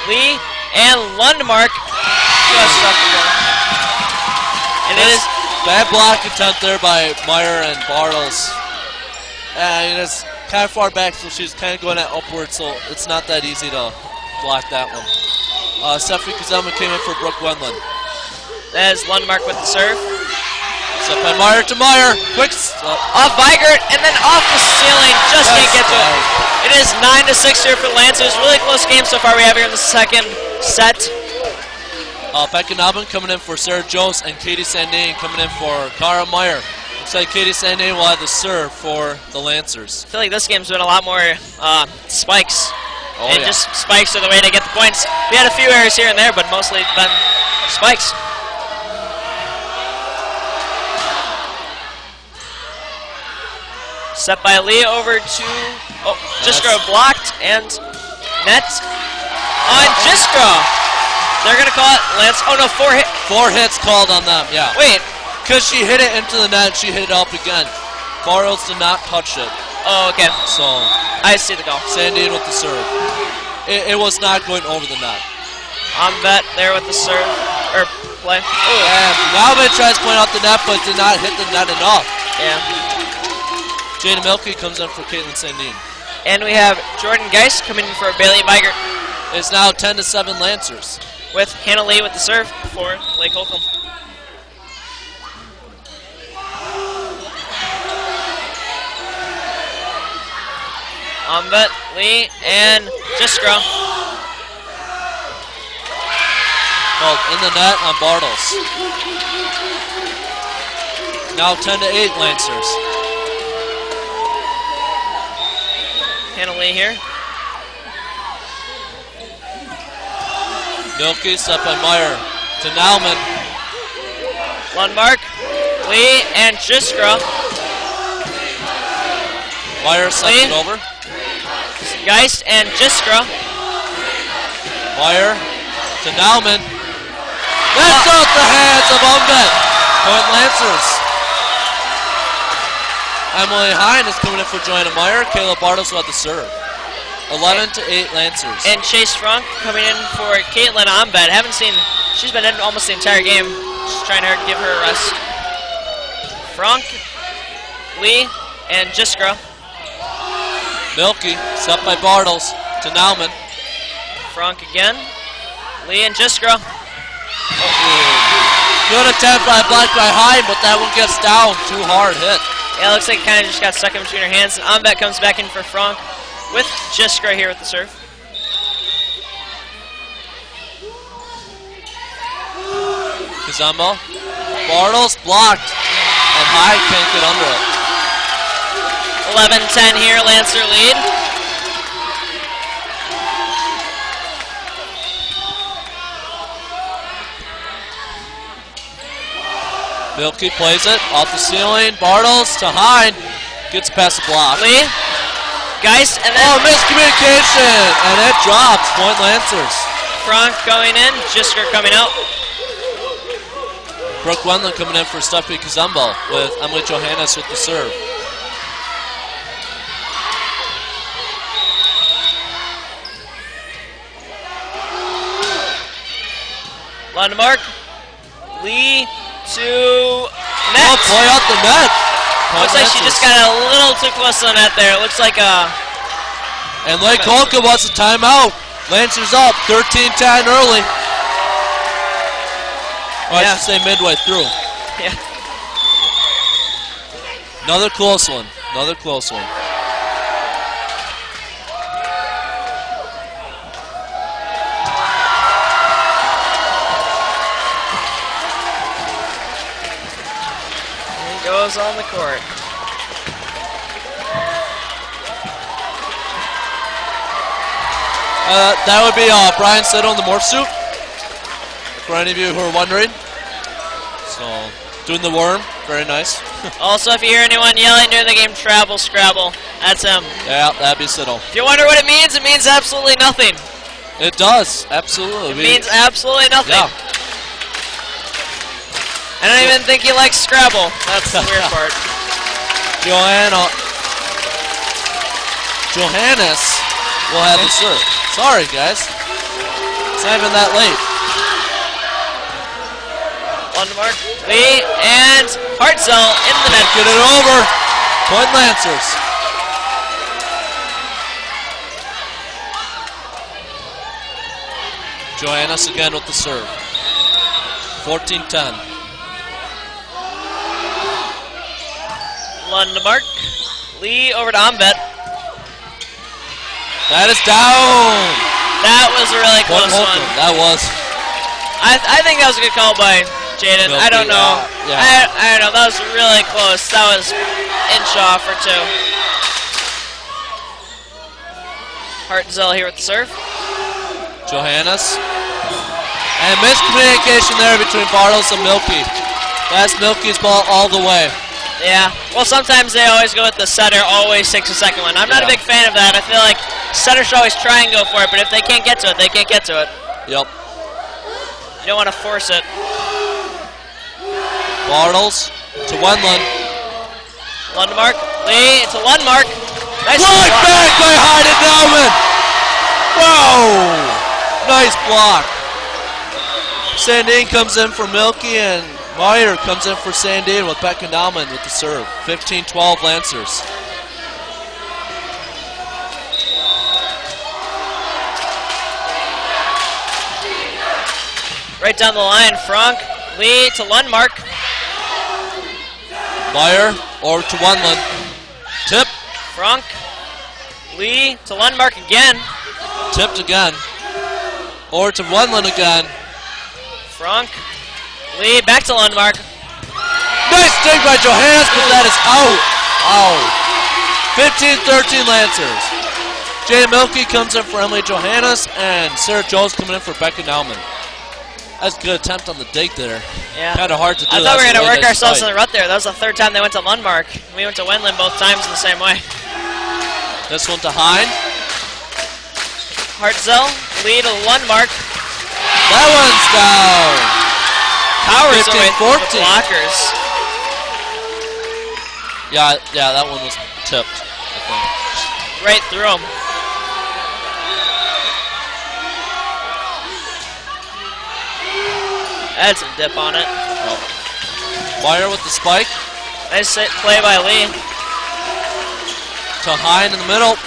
Lee, and Lundmark just struck the goal. And it is bad block attempt there by Meyer and Bartles. And it's kind of far back, so she's kind of going at upward, so it's not that easy to block that one. Stephanie Kazelman came in for Brooke Wendland. that is Lundmark with the serve. Set by Meyer to Meyer. Quick. Off Weigert, and then off the ceiling. Just can't get to it. It is 9-6 here for Lancers. Really close game so far we have here in the second set. Becca Nabin coming in for Sarah Jones, and Katie Sandane coming in for Cara Meyer. Looks like Katie Sandane will have the serve for the Lancers. I feel like this game's been a lot more spikes. Oh, and just spikes are the way to get the points. We had a few errors here and there, but mostly it's been spikes. Set by Leah over to, just go blocked, and net. on Jiskra. They're going to call it Lance. Oh, no, 4 hit. 4 hits called on them, yeah. Wait. Because she hit it into the net, she hit it up again. Bartles did not touch it. Oh, okay. So, I see the call. Sandine with the serve. It was not going over the net. Vet there with the serve, or play. And Malvin tries to point out the net, but did not hit the net enough. Yeah. Jada Milky comes in for Caitlin Sandine. And we have Jordan Geist coming in for Bailey Weigert. It's now 10-7 Lancers. With Hannah Lee with the serve for Lake Holcombe. Vet, Lee, and Jiskra. Called in the net on Bartles. Now 10-8 Lancers. Hannah Lee here. Milky set by Meyer to Nauman. Lundmark, Lee, and Jiskra. Meyer sets it over. Geist and Jiskra. Meyer to Nauman. That's out the hands of Umvet. Point Lancers. Emily Hine is coming in for Joanna Meyer. Kayla Bartles will have the serve. 11-8 Lancers. And Chase Frank coming in for Caitlin Ombed. Haven't seen, she's been in almost the entire game. Just trying to give her a rest. Frank, Lee, and Jiskra. Milky set by Bartles to Nauman. Frank again. Lee and Jiskra. Good attempt by block by Hine, but that one gets down. Too hard hit. Yeah, it looks like it kind of just got stuck in between her hands. Ombed comes back in for Frank with Jiskra here with the serve. Kazumbo. Bartles blocked, and Hine can't get under it. 11-10 here, Lancer lead. Milky plays it off the ceiling. Bartles to Hine. Gets past the block. Lee, Geist, and then... Oh, miscommunication! And it drops. Point Lancers. Frank going in, Jiskra coming out. Brooke Wendland coming in for Stephanie Kazumbo with Emily Johannes with the serve. Lundmark, Lee to net. Oh, play out the net. Looks like she just got a little too close to the net there. It looks like And Lake Holcombe wants a timeout. Lancers up, 13-10 early. Oh, I should say midway through. Yeah. Another close one. Another close one. Goes on the court. That would be Brian Siddle in the morph suit, for any of you who are wondering. So, doing the worm, very nice. Also, if you hear anyone yelling during the game, travel, Scrabble, that's him. Yeah, that'd be Siddle. If you wonder what it means absolutely nothing. It does, absolutely. It means absolutely nothing. Yeah. I don't even think he likes Scrabble. That's the weird part. Johannes will have the serve. Sorry, guys. It's not even that late. Lundmark, Lee, and Hartzell in the net. Get it over. Point Lancers. Johannes again with the serve. 14-10. Lundmark, Lee over to Ombet. That is down. That was a really close one. That was. I think that was a good call by Jaden. I don't know. Yeah. I don't know. That was really close. That was inch off or two. Hartzell here with the serve. Johannes. And miscommunication there between Bartles and Milky. That's Milky's ball all the way. Yeah. Well, sometimes they always go with the setter, always takes a second one. I'm not a big fan of that. I feel like Setters should always try and go for it, but if they can't get to it, they can't get to it. Yep. You don't want to force it. Bartles to Wendland. Lundmark, Lee to Lundmark. Nice Block block. back by Hyden Nauman. Whoa! Nice block. Sandine comes in for Milky, and Meyer comes in for Sandine with Becca Nauman with the serve. 15-12 Lancers. Right down the line, Frank, Lee to Lundmark. Meyer or to Wendland. Tip. Frank, Lee to Lundmark again. Tipped again. Or to Wendland again. Frank, Lee back to Lundmark. Nice dig by Johannes, but that is out. Ow. 15-13 Lancers. Jada Milky comes in for Emily Johannes, and Sarah Jones coming in for Becca Nauman. That's a good attempt on the dig there. Yeah. Kind of hard to do. I thought we were going to work ourselves in in the rut there. That was the third time they went to Lundmark. We went to Wendland both times in the same way. This one to Hine. Hartzell, Lee to Lundmark. That one's down. Powers away from the 15-14. blockers. Yeah, that one was tipped, I think. Right through him. Had some dip on it. Oh. Meyer with the spike. Nice play by Lee. To Hine in the middle.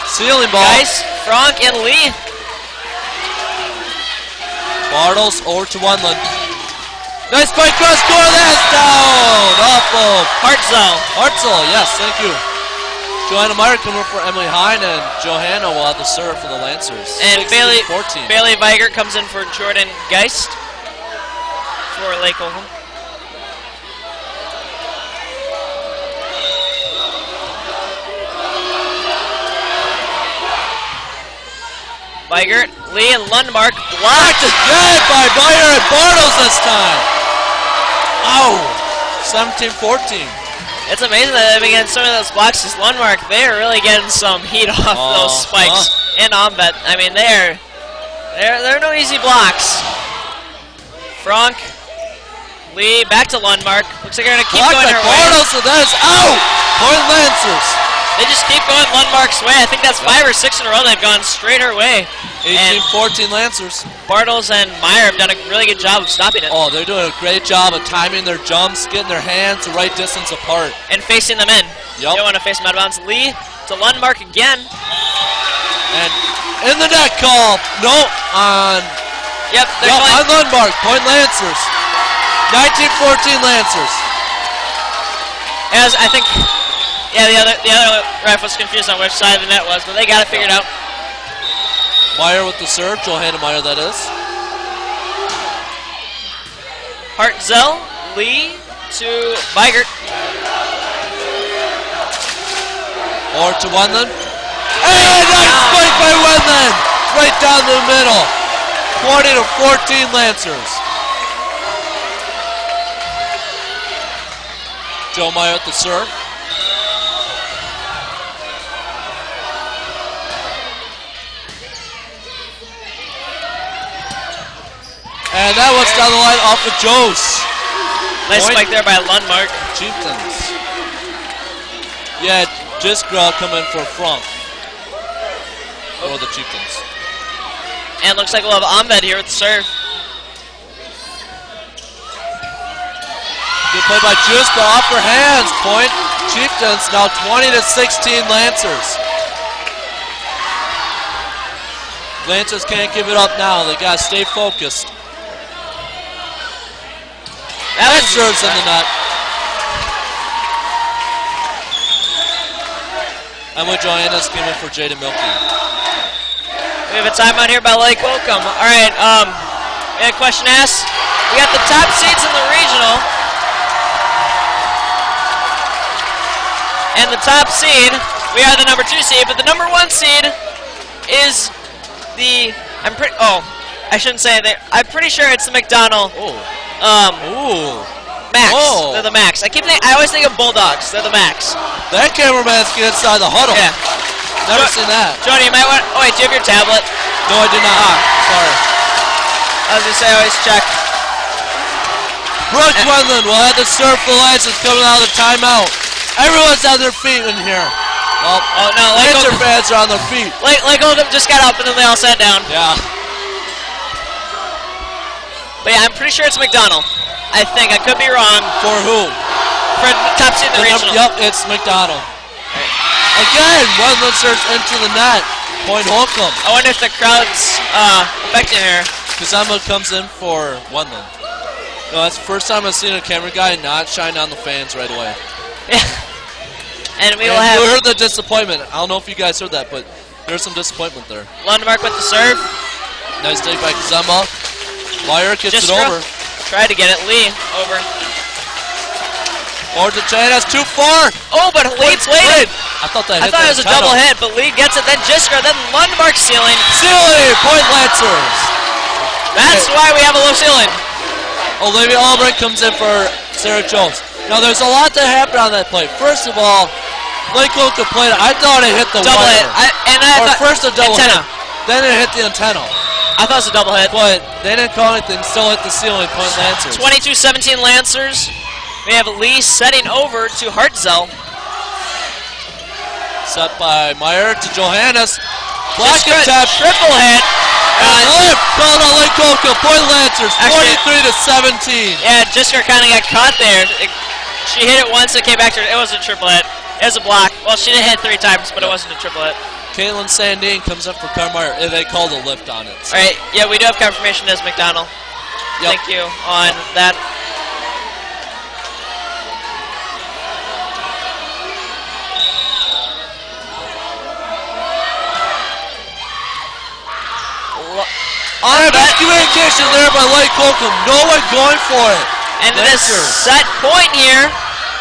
Ceiling ball. Nice. Frank and Lee. Bartles over to Wendland. Nice spike cross score. That's down. Off of Hartzell. Yes, thank you. Johanna Meyer coming up for Emily Hine, and Johanna will have the serve for the Lancers. And 16-14. Bailey Weigert comes in for Jordan Geist for Lake Holcombe. Weigert, Lee, and Lundmark blocked. Again by Meyer and Bartles this time. Ow. 17-14. It's amazing that they've been getting some of those blocks. This Lundmark, they are really getting some heat off those spikes. And Ombet, I mean, they're no easy blocks. Frank, Lee, back to Lundmark. Looks like they're going to keep going their way. Bartles, so that is out. Point Lancers. They just keep going Lundmark's way. I think that's 5 or 6 in a row they've gone straight her way. 18-14 Lancers. Bartles and Meyer have done a really good job of stopping it. Oh, they're doing a great job of timing their jumps, getting their hands the right distance apart. And facing them in. Yep. You don't want to face them out of bounds. Lee to Lundmark again. And in the net call. No, on on Lundmark. Point Lancers. 19-14 Lancers. As I think, the other ref was confused on which side of the net was, but they got it figured out. Meyer with the serve. Johanna Meyer, that is. Hartzell, Lee to Weigert. Or to Wendland. And nice spike by Wendland. Right down the middle. 20-14 Lancers. Joe Meyer at the serve. And that one's down the line off of Joes. Nice spike there by Lundmark. Chieftains. Yeah, Jiskra coming for Frank. Or the Chieftains. And looks like we'll have Ahmed here with the serve. Good play by Jiskra off her hands. Point Chieftains, now 20-16 Lancers. Lancers can't give it up now. They got to stay focused. That serves in the net. Emily Johannes came in for Jada Milky. We have a timeout here by Lake Holcombe. All right, we had a question asked. We got the top seeds in the regional. And the top seed, we are the number 2 seed, but the number 1 seed is the, I shouldn't say that. I'm pretty sure it's the McDonald. Max. Oh. They're the Max. I always think of Bulldogs. They're the Max. That cameraman's getting inside the huddle. Yeah. Never seen that. Jody, you might want. Oh wait, do you have your tablet? No, I do not. Sorry. I was gonna say always check. Brooke Wendland will have the serve for Lancers coming out of the timeout. Everyone's on their feet in here. Well, Oh no, Lancer fans are on their feet. Lake Holcombe just got up and then they all sat down. Yeah. But yeah, I'm pretty sure it's McDonald. I think I could be wrong. For who? For the top seed in the regional. Yep, it's McDonald. Again, Wendland serves into the net. Point Holcombe. I wonder if the crowd's affecting her. Kazama comes in for Wendland. No, that's the first time I've seen a camera guy not shine on the fans right away. Yeah. And we will And have you heard the disappointment. I don't know if you guys heard that, but there's some disappointment there. Lundmark with the serve. Nice take by Kazama. Meyer gets it over. Tried to get it. Lee over. Or to Janas, too far. Oh, but Lee played it. I thought that I hit thought the it was a antenna. double hit, but Lee gets it. Then Jisker, then Lundmark ceiling. Ceiling, point Lancers. That's why we have a low ceiling. Olivia Albright comes in for Sarah Jones. Now, there's a lot that happened on that play. First of all, Lake Holcombe played it. I thought it hit the Double wire. hit. First a double antenna. hit. Then it hit the antenna. I thought it was a double hit. But they didn't call anything. Still hit the ceiling. Point Lancers. 22-17 Lancers. We have Lee setting over to Hartzell. Set by Meyer to Johannes. Block Jisker, attempt. triple hit. Lift called on Lake Holcombe. Point Lancers. Actually, 43-17. Yeah, Jisker kind of got caught there. She hit it once, it came back to her. It was a triple hit. It was a block. Well, she did hit 3 times, but it wasn't a triple hit. Caitlin Sandine comes up for Carmeyer. They called a lift on it. So. All right, yeah, we do have confirmation as McDonald. Yep. Thank you on that. Miscommunication there by Lake Holcombe. No one going for it. And this set point here.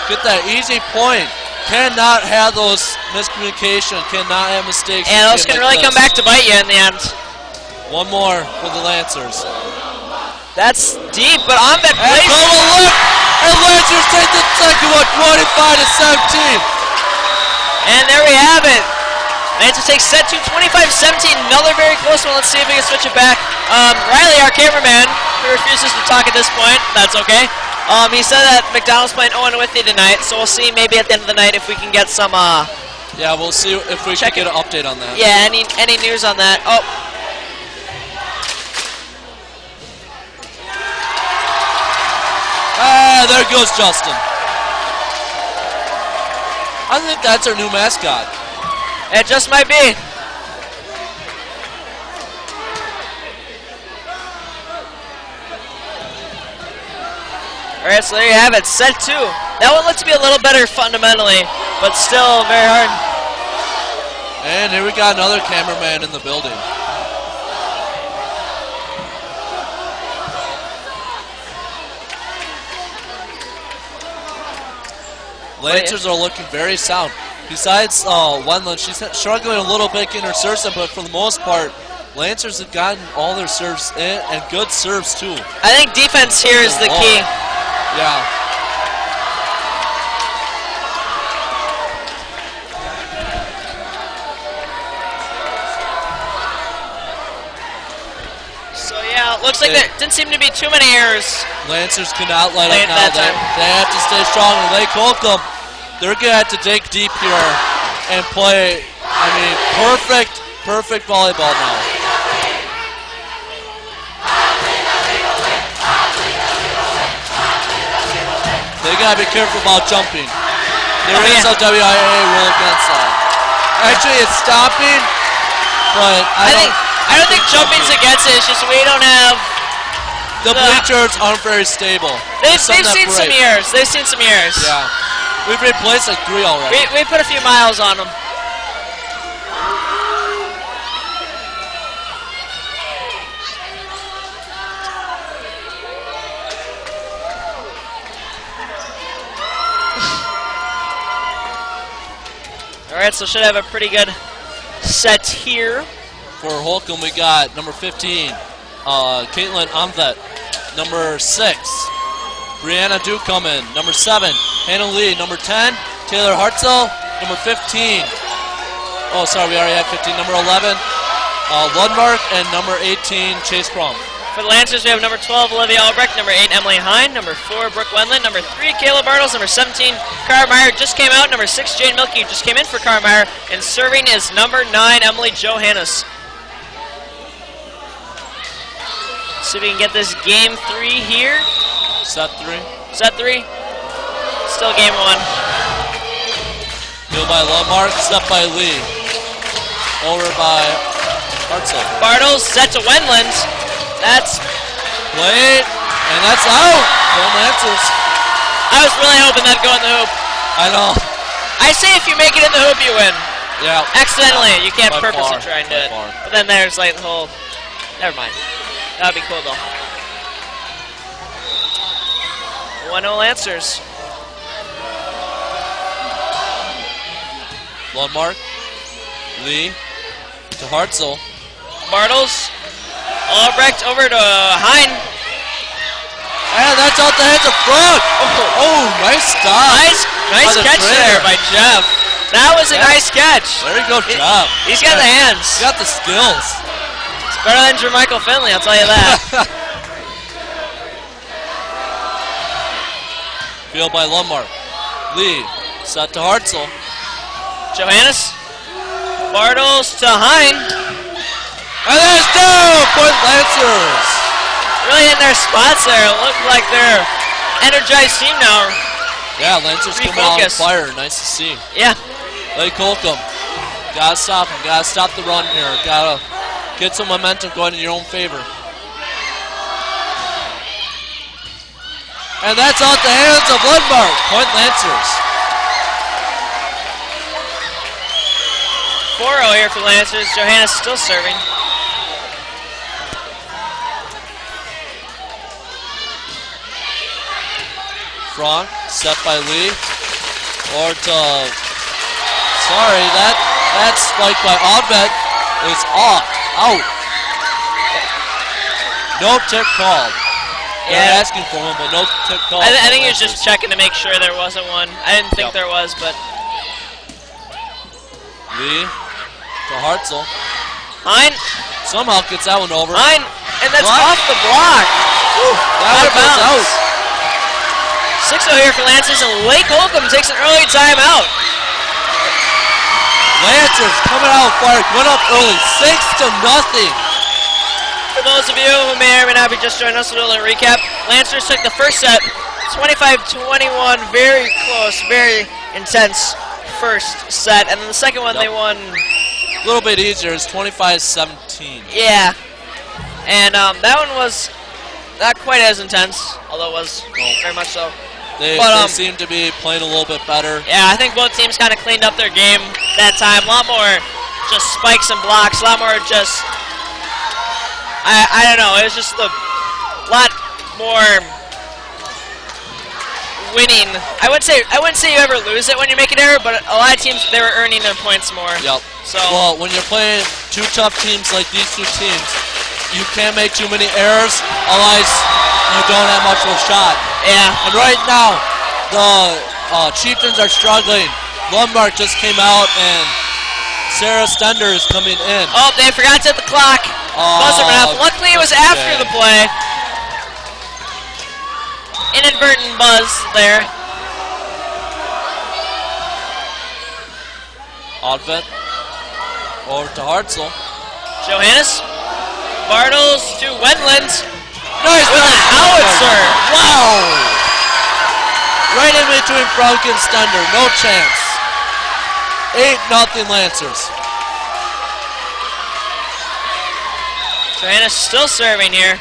Get that easy point. Cannot have those miscommunication. Cannot have mistakes. And those can really come back to bite you in the end. One more for the Lancers. That's deep, but on that And place. go look. And Lancers take the second one, 25-17. And there we have it. Lancers take set 2, 25-17. Another very close one. Let's see if we can switch it back. Riley, our cameraman, who refuses to talk at this point. That's okay. He said that McDonald's playing Owen with you tonight, so we'll see maybe at the end of the night if we can get some. Yeah, we'll see if we can get an update on that. Yeah, any news on that? Oh. There goes Justin. I think that's our new mascot. It just might be. Alright, so there you have it. Set 2. That one looks to be a little better fundamentally, but still very hard. And here we got another cameraman in the building. Lancers are looking very sound. Besides Wendland, she's struggling a little bit getting her serves in, but for the most part, Lancers have gotten all their serves in, and good serves too. I think defense here is the key. Yeah. So yeah, it looks like there didn't seem to be too many errors. Lancers cannot light up Late now. that time. They have to stay strong. And Lake Holcombe, they're going to have to dig deep here and play, I mean, perfect volleyball now. They got to be careful about jumping. There is a WIA rule against that. Actually, it's stopping, but I don't think jumping's against it. It's just we don't have. The bleachers aren't very stable. They've seen some years. They've seen some years. Yeah. We've replaced like 3 already. We put a few miles on them. Alright, so should have a pretty good set here. For Holcombe, we got number 15, Caitlin Amvet. Number 6, Brianna Dukeman. Number 7, Hannah Lee. Number 10, Taylor Hartzell. Number 15, Oh, sorry, we already had 15. Number 11, Lundmark, and number 18, Chase Crum. For the Lancers, we have number 12, Olivia Albrecht, number 8, Emily Hine, number 4, Brooke Wendland, number 3, Kayla Bartles, number 17, Cara Meyer just came out, number 6, Jane Milkey just came in for Cara Meyer, and serving is number 9, Emily Johannes. See if we can get this game 3 here. Set 3. Set 3. Still game 1. Field by Lundmark, set by Lee. Over by Hartzell. Bartles set to Wendland. That's played, and that's out. No Lancers. I was really hoping that'd go in the hoop. I know. I say if you make it in the hoop, you win. Yeah. Accidentally, you can't By purposely far, try and do by it. far. But then there's like the whole. Never mind. That'd be cool though. 1-0 Lancers. Lundmark, Lee to Hartzell. Bartles, Albrecht over to Hine. And that's out the hands of front. Oh, nice stop. Nice By the catch trainer. there by Jeff. That was a nice catch. There you go, Jeff. He's got the hands. He's got the skills. It's better than Jermichael Finley, I'll tell you that. Field by Lundmark. Lee, set to Hartzell. Johannes, Bartles to Hine. And there's two point Lancers. Really in their spots there. It looked like they're energized team now. Yeah, Lancers coming out on Refocus. fire. Nice to see. Yeah. Lake Holcombe. Gotta stop him. Gotta stop the run here. Gotta get some momentum going in your own favor. And that's out the hands of Lundmark. Point Lancers. 4-0 here for Lancers. Johannes still serving. Frank, set by Lee. Or to, sorry, that spike by Oddvet is off, out. No tip called. They're Yeah. asking for one, but no tip called. I think he was just checking to make sure there wasn't one. I didn't think Yep. there was, but Lee to Hartzell. Hine, Somehow gets that one over. Hine, and that's Block. off the block. That Out one of goes bounds. out. 6-0 here for Lancers, and Lake Holcombe takes an early timeout. Lancers coming out fire, went up early, 6-0. For those of you who may or may not be just joining us, a little recap. Lancers took the first set, 25-21, very close, very intense first set, and then the second one they won. A little bit easier, it's 25-17. Yeah, and that one was not quite as intense, although it was very much so. They seem to be playing a little bit better. Yeah, I think both teams kind of cleaned up their game that time. A lot more just spikes and blocks, a lot more just, I don't know, it was just a lot more winning. I wouldn't say you ever lose it when you make an error, but a lot of teams, they were earning their points more. Yep. So, Well, when you're playing two tough teams like these two teams, you can't make too many errors, otherwise you don't have much of a shot. yeah. And right now, the Chieftains are struggling. Lundmark just came out, and Sarah Stender is coming in. Oh, they forgot to hit the clock. Buzzer went off. Luckily, it was after the play. Inadvertent buzz there. Oddvet over to Hartzell. Johannes. Bartles to Wendland. Nice With a howitzer. Wow! Right in between Frank and Stender. No chance. 8-0 Lancers. Johannes still serving here.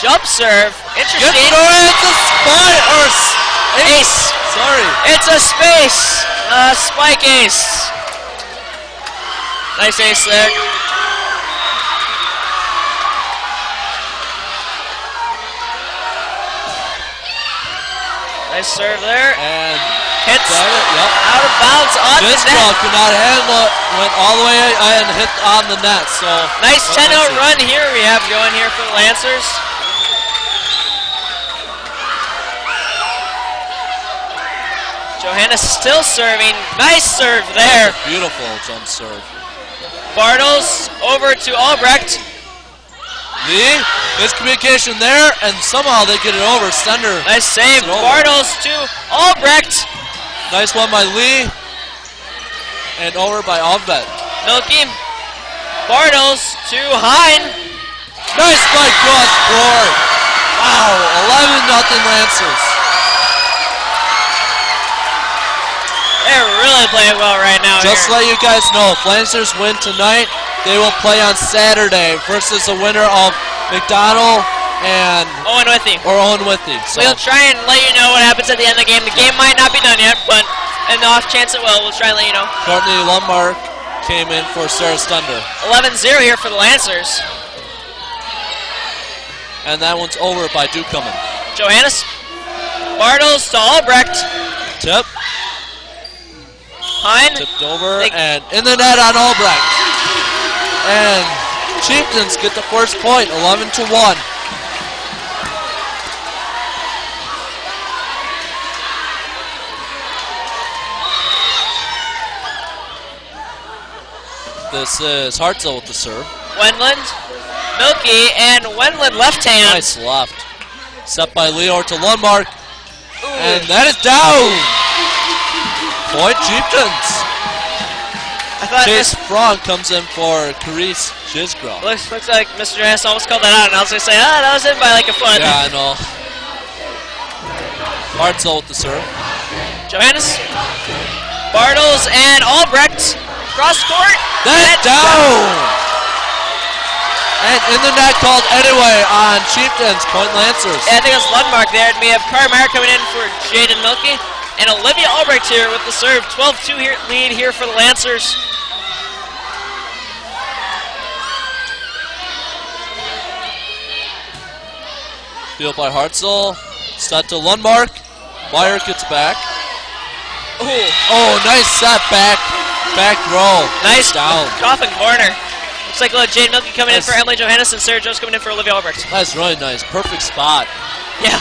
Jump serve. Interesting. It's a spike or Ace. Sorry. It's a space. Spike ace. Nice ace there. Nice serve there. And Hits got it, yep. out of bounds on This the ball net. could not handle it. Went all the way and hit on the net. So Nice well, 10-0 let's see. run here we have going here for the Lancers. Johannes still serving. Nice serve there. Beautiful jump serve. Bartles over to Albrecht. Lee, miscommunication there, and somehow they get it over. Sender. Nice save. Bartles to Albrecht. Nice one by Lee. And over by Albrecht. Milky. Bartles to Hein. Nice spike cross court. Wow, 11-0 Lancers. They're really playing well right now. Just to let you guys know, if Lancers win tonight, they will play on Saturday versus the winner of McDonald and Owen Withy. Owen Withy. So We'll try and let you know what happens at the end of the game. The game might not be done yet, but in the off chance it will, we'll try and let you know. Courtney Lundmark came in for Sarah Stunder. 11-0 here for the Lancers. And that one's over by Dukeman. Johannes. Bartles to Albrecht. Tip. Hein. Tipped over and in the net on Albrecht. And Chieftains get the first point, 11-1. This is Hartzell with the serve. Wendland. Milky and Wendland left hand. Nice left. Set by Leor to Lundmark. And that is down. Point Chieftains. I thought Chase Frog comes in for Carice Gisgrove. Looks like Mr. Johannes almost called that out, and I was going to say, that was in by like a foot. Yeah, I know. Hartzell with the serve. Johannes. Bartles and Albrecht. Cross court. That's down. And in the net called anyway on Chieftains, point Lancers. Yeah, I think it's Lundmark there. And we have Carmeyer coming in for Jaden Milky. And Olivia Albrecht here with the serve. 12-2 here, lead here for the Lancers. Field by Hartzell. Set to Lundmark. Meyer gets back. Ooh. Oh, nice set back. Back row. Nice down. coffin corner. Looks like Jade Milky coming in for Emily Johannes and Sarah Jones coming in for Olivia Albrecht. That's really nice. Perfect spot. Yeah.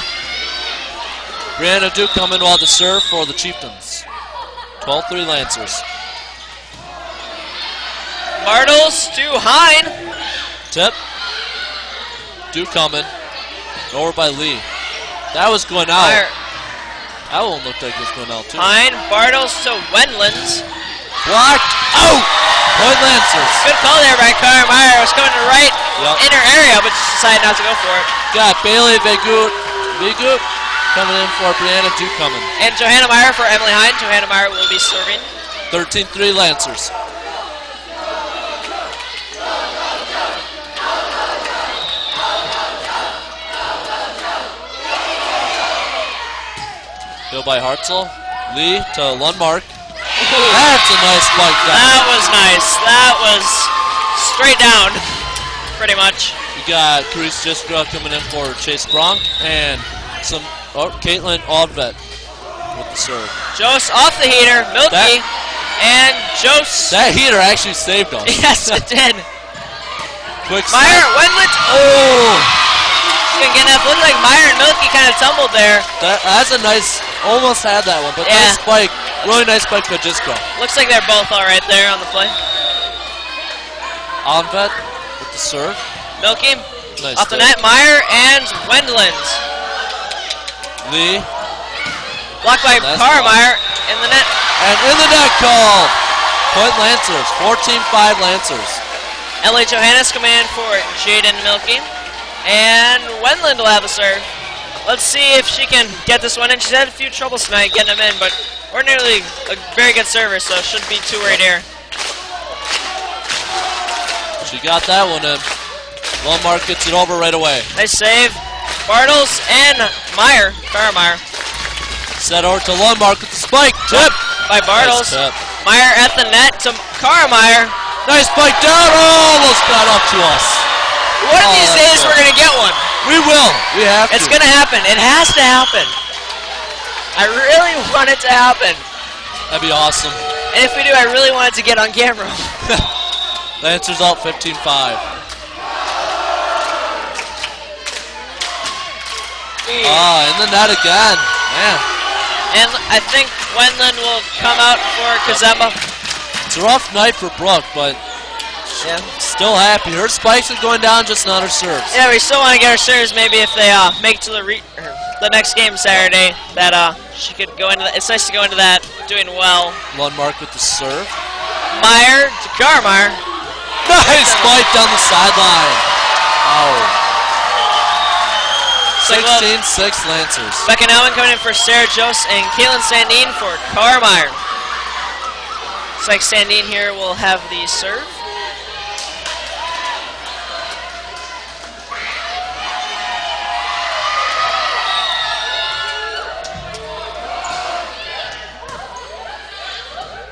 Brianna Duke coming while the serve for the Chieftains. 12-3 Lancers. Bartles to Hein. Tip. Duke coming. Over by Lee. That was going out. Meyer. That one looked like it was going out too. Hein. Bartles to Wendland. Blocked. Out. Point Lancers. Good call there by Carmeyer. Was coming to right inner area, but just decided not to go for it. Got Bailey Vegut coming in for Brianna Duke coming. And Johanna Meyer for Emily Hein. Johanna Meyer will be serving. 13-3 Lancers. Field by Hartzell. Lee to Lundmark. That's a nice spike down. That was nice. That was straight down, pretty much. We got Carice Gisgrove coming in for Chase Bronk and some Caitlin Aldvet with the serve. Jose off the heater, Milky, and Jose. That heater actually saved us. Yes, it did. Quick Meyer, snap. Wendland. Oh! Again, it looked like Meyer and Milky kind of tumbled there. That's a nice, almost had that one, but nice spike. Really nice spike by Gisgrove. Looks like they're both all right there on the play. Alvet with the serve. Milky, Nice off the stick. net, Meyer and Wendland. Lee. Blocked by That's Carmeyer in the net. And in the net call. Point Lancers. 14-5 Lancers. Ellie Johannes coming in for Jaden Milky. And Wendland will have a serve. Let's see if she can get this one in. She's had a few troubles tonight getting them in, but ordinarily a very good server, so shouldn't be too worried here. She got that one in. Lundmark gets it over right away. Nice save. Bartles and Meyer. Carmeyer. Set over to Lundmark with the spike. Tip. By Bartles. Nice tip. Meyer at the net to Carmeyer. Nice spike down. Oh, almost got up to us. One of these days good. we're going to get one. We will. We have It's to. going to happen. It has to happen. I really want it to happen. That'd be awesome. And if we do, I really want it to get on camera. Lancers out 15-5. In the net again. Man. And I think Wendland will come out for Kazemba. It's a rough night for Brooke, but Yeah. still happy. Her spikes are going down, just not her serves. Yeah, we still want to get her serves. Maybe if they make it to the next game Saturday, that she could go into. It's nice to go into that doing well. Lundmark with the serve. Meyer to Carmeyer. Nice spike down the sideline. Oh. 16-6 Lancers. Becca Nauman coming in for Sarah Jose and Caitlin Sandine for Carmeyer. Looks like Sandine here will have the serve.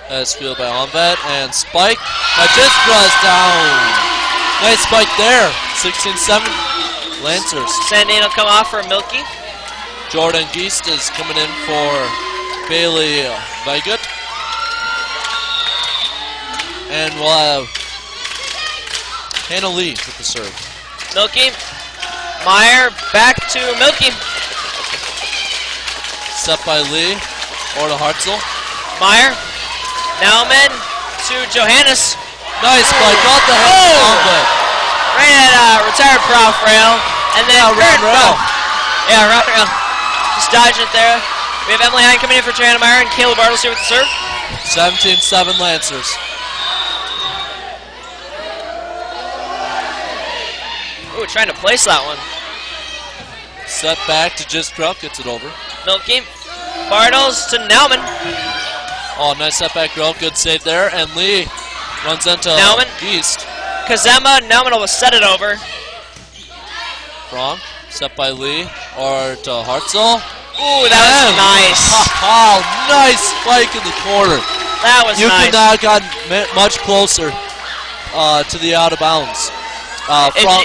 That's fielded by Onvet and spike. Majiskra is down. Nice spike there. 16-7 Lancers. Sandine will come off for Milky. Jordan Geist is coming in for Bailey Vigut. And we'll have Hannah Lee with the serve. Milky. Meyer back to Milky. Set by Lee or to Hartzell. Meyer. Nauman to Johannes. Nice spike off the head of Onvet. Right at retired prof rail. And then round rail. Yeah, round rail. Just dodging it there. We have Emily Hine coming in for Triana Meyer and Kayla Bartles here with the serve. 17-7 Lancers. Ooh, trying to place that one. Set back to Jiskrup, gets it over. Milky. Bartles to Nauman. Oh, nice setback girl, good save there. And Lee runs into Nauman. East. Kazemba, Nauman will set it over. Wrong. Set by Lee or to Hartzell. Ooh, that was nice. Oh, nice spike in the corner. That was You nice. could not have gotten much closer to the out of bounds.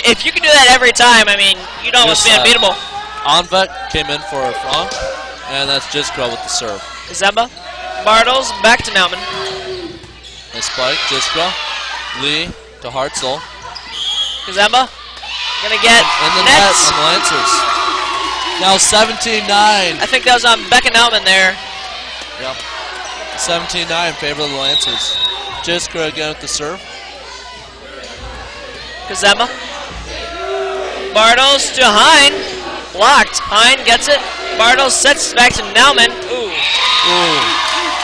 If you can do that every time, I mean, you'd almost be unbeatable. Onvet came in for a Frank, and that's Jiskra with the serve. Kazemba. Bartles back to Nauman. Nice spike, Jiskra. Lee to Hartzell. Kazemba gonna get And then nets. on the Lancers. Now 17-9. I think that was on Becca Nauman there. Yep. 17-9 in favor of the Lancers. Jiskra again with the serve. Kazemba. Bartles to Hine. Blocked. Hine gets it. Bartles sets back to Nauman. Ooh.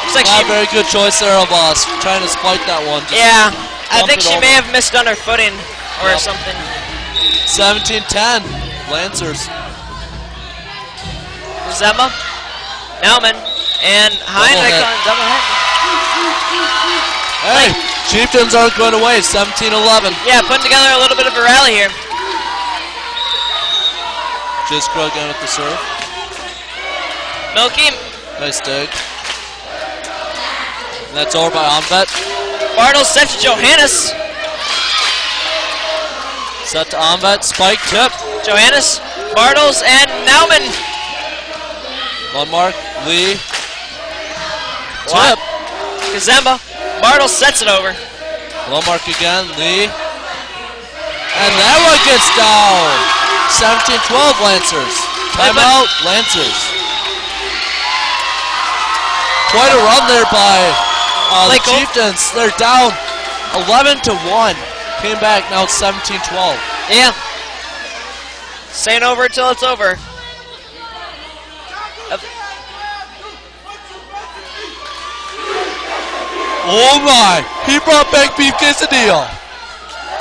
Looks like Not a very good choice there of us. Trying to spike that one. Just yeah, I bump think it she over. may have missed on her footing or Yep. something. 17-10. Lancers. Kazemba. Nauman. And Hine. Double hit. Double hit. Hey, Chieftains aren't going away. 17-11. Yeah, putting together a little bit of a rally here. Jiskra again with the serve. Milky. Nice dig. And that's over by Onvet. Bartles set to Johannes. Set to Onvet. Spike tip. Johannes. Bartles and Nauman. One mark. Lee. What? Tip. Kazemba. Bartles sets it over. Low mark again. Lee. And that one gets down. 17-12 Lancers. Timeout. Lancers. Quite a run there by the Lake Hope. Chieftains. They're down 11-1. Came back. Now it's 17-12. Yeah. Saying over until it's over. Oh my! He brought back beef quesadilla.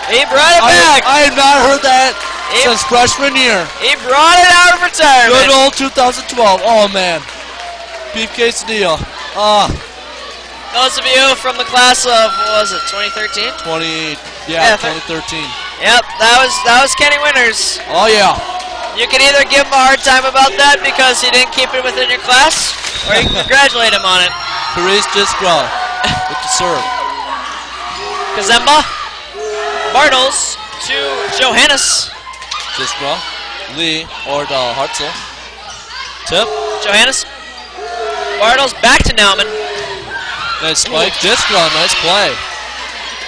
He brought it back. I have not heard that since freshman year. He brought it out of retirement. Good old 2012. Oh man, beef quesadilla. Those of you from the class of, what was it, 2013? 2013. Yep, that was Kenny Winters. Oh yeah. You can either give him a hard time about that because he didn't keep it within your class, or you can congratulate him on it. Therese Jiskra with the serve. Kazemba. Bartles to Johannes. Jiskra. Lee or to Hartzell. Tip. Johannes. Bartles back to Nauman. Nice spike. Jiskra, nice play.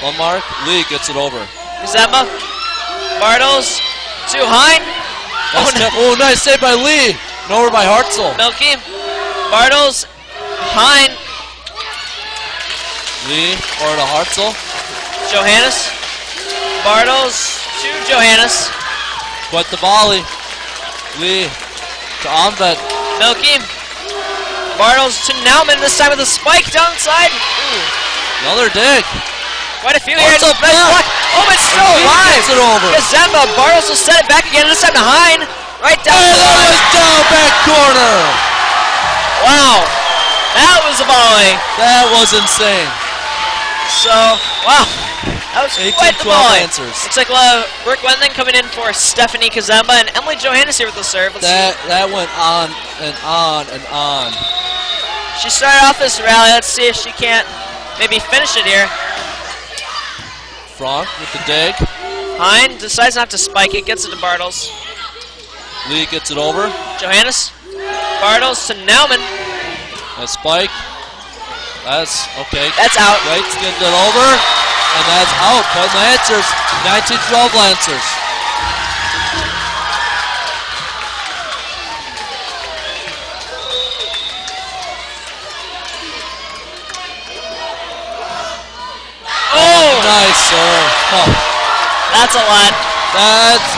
One mark. Lee gets it over. Kazemba. Bartles to Hine. Nice tip. Oh, nice save by Lee. And over by Hartzell. Milky. Bartles. Hine. Lee or to Hartzell. Johannes. Bartles to Johannes. But the volley. Lee to Onvet. Milky. Bartles to Nauman, this time with a spike downside. Ooh. Another dig. Quite a few here. Hartzell Nice back. block. Oh, it's still He alive. gets it over. Kazemba. Bartles will set it back again, this time to Hine. Right down And the that line. was down back corner. Wow. That was a volley. That was insane. So, wow. That was quite the 18-12 volley. answers. Looks like we'll have Brooke Wendling coming in for Stephanie Kazemba and Emily Johannes here with the serve. Let's see. That went on and on and on. She started off this rally. Let's see if she can't maybe finish it here. Franck with the dig. Hine decides not to spike it, gets it to Bartles. Lee gets it over. Johannes. Bartles to Nauman. A spike. That's okay. That's out. Waits gets it over. And that's out. But Lancers. 19-12 Lancers. Oh! Nice, sir. Oh, That's a lot. that's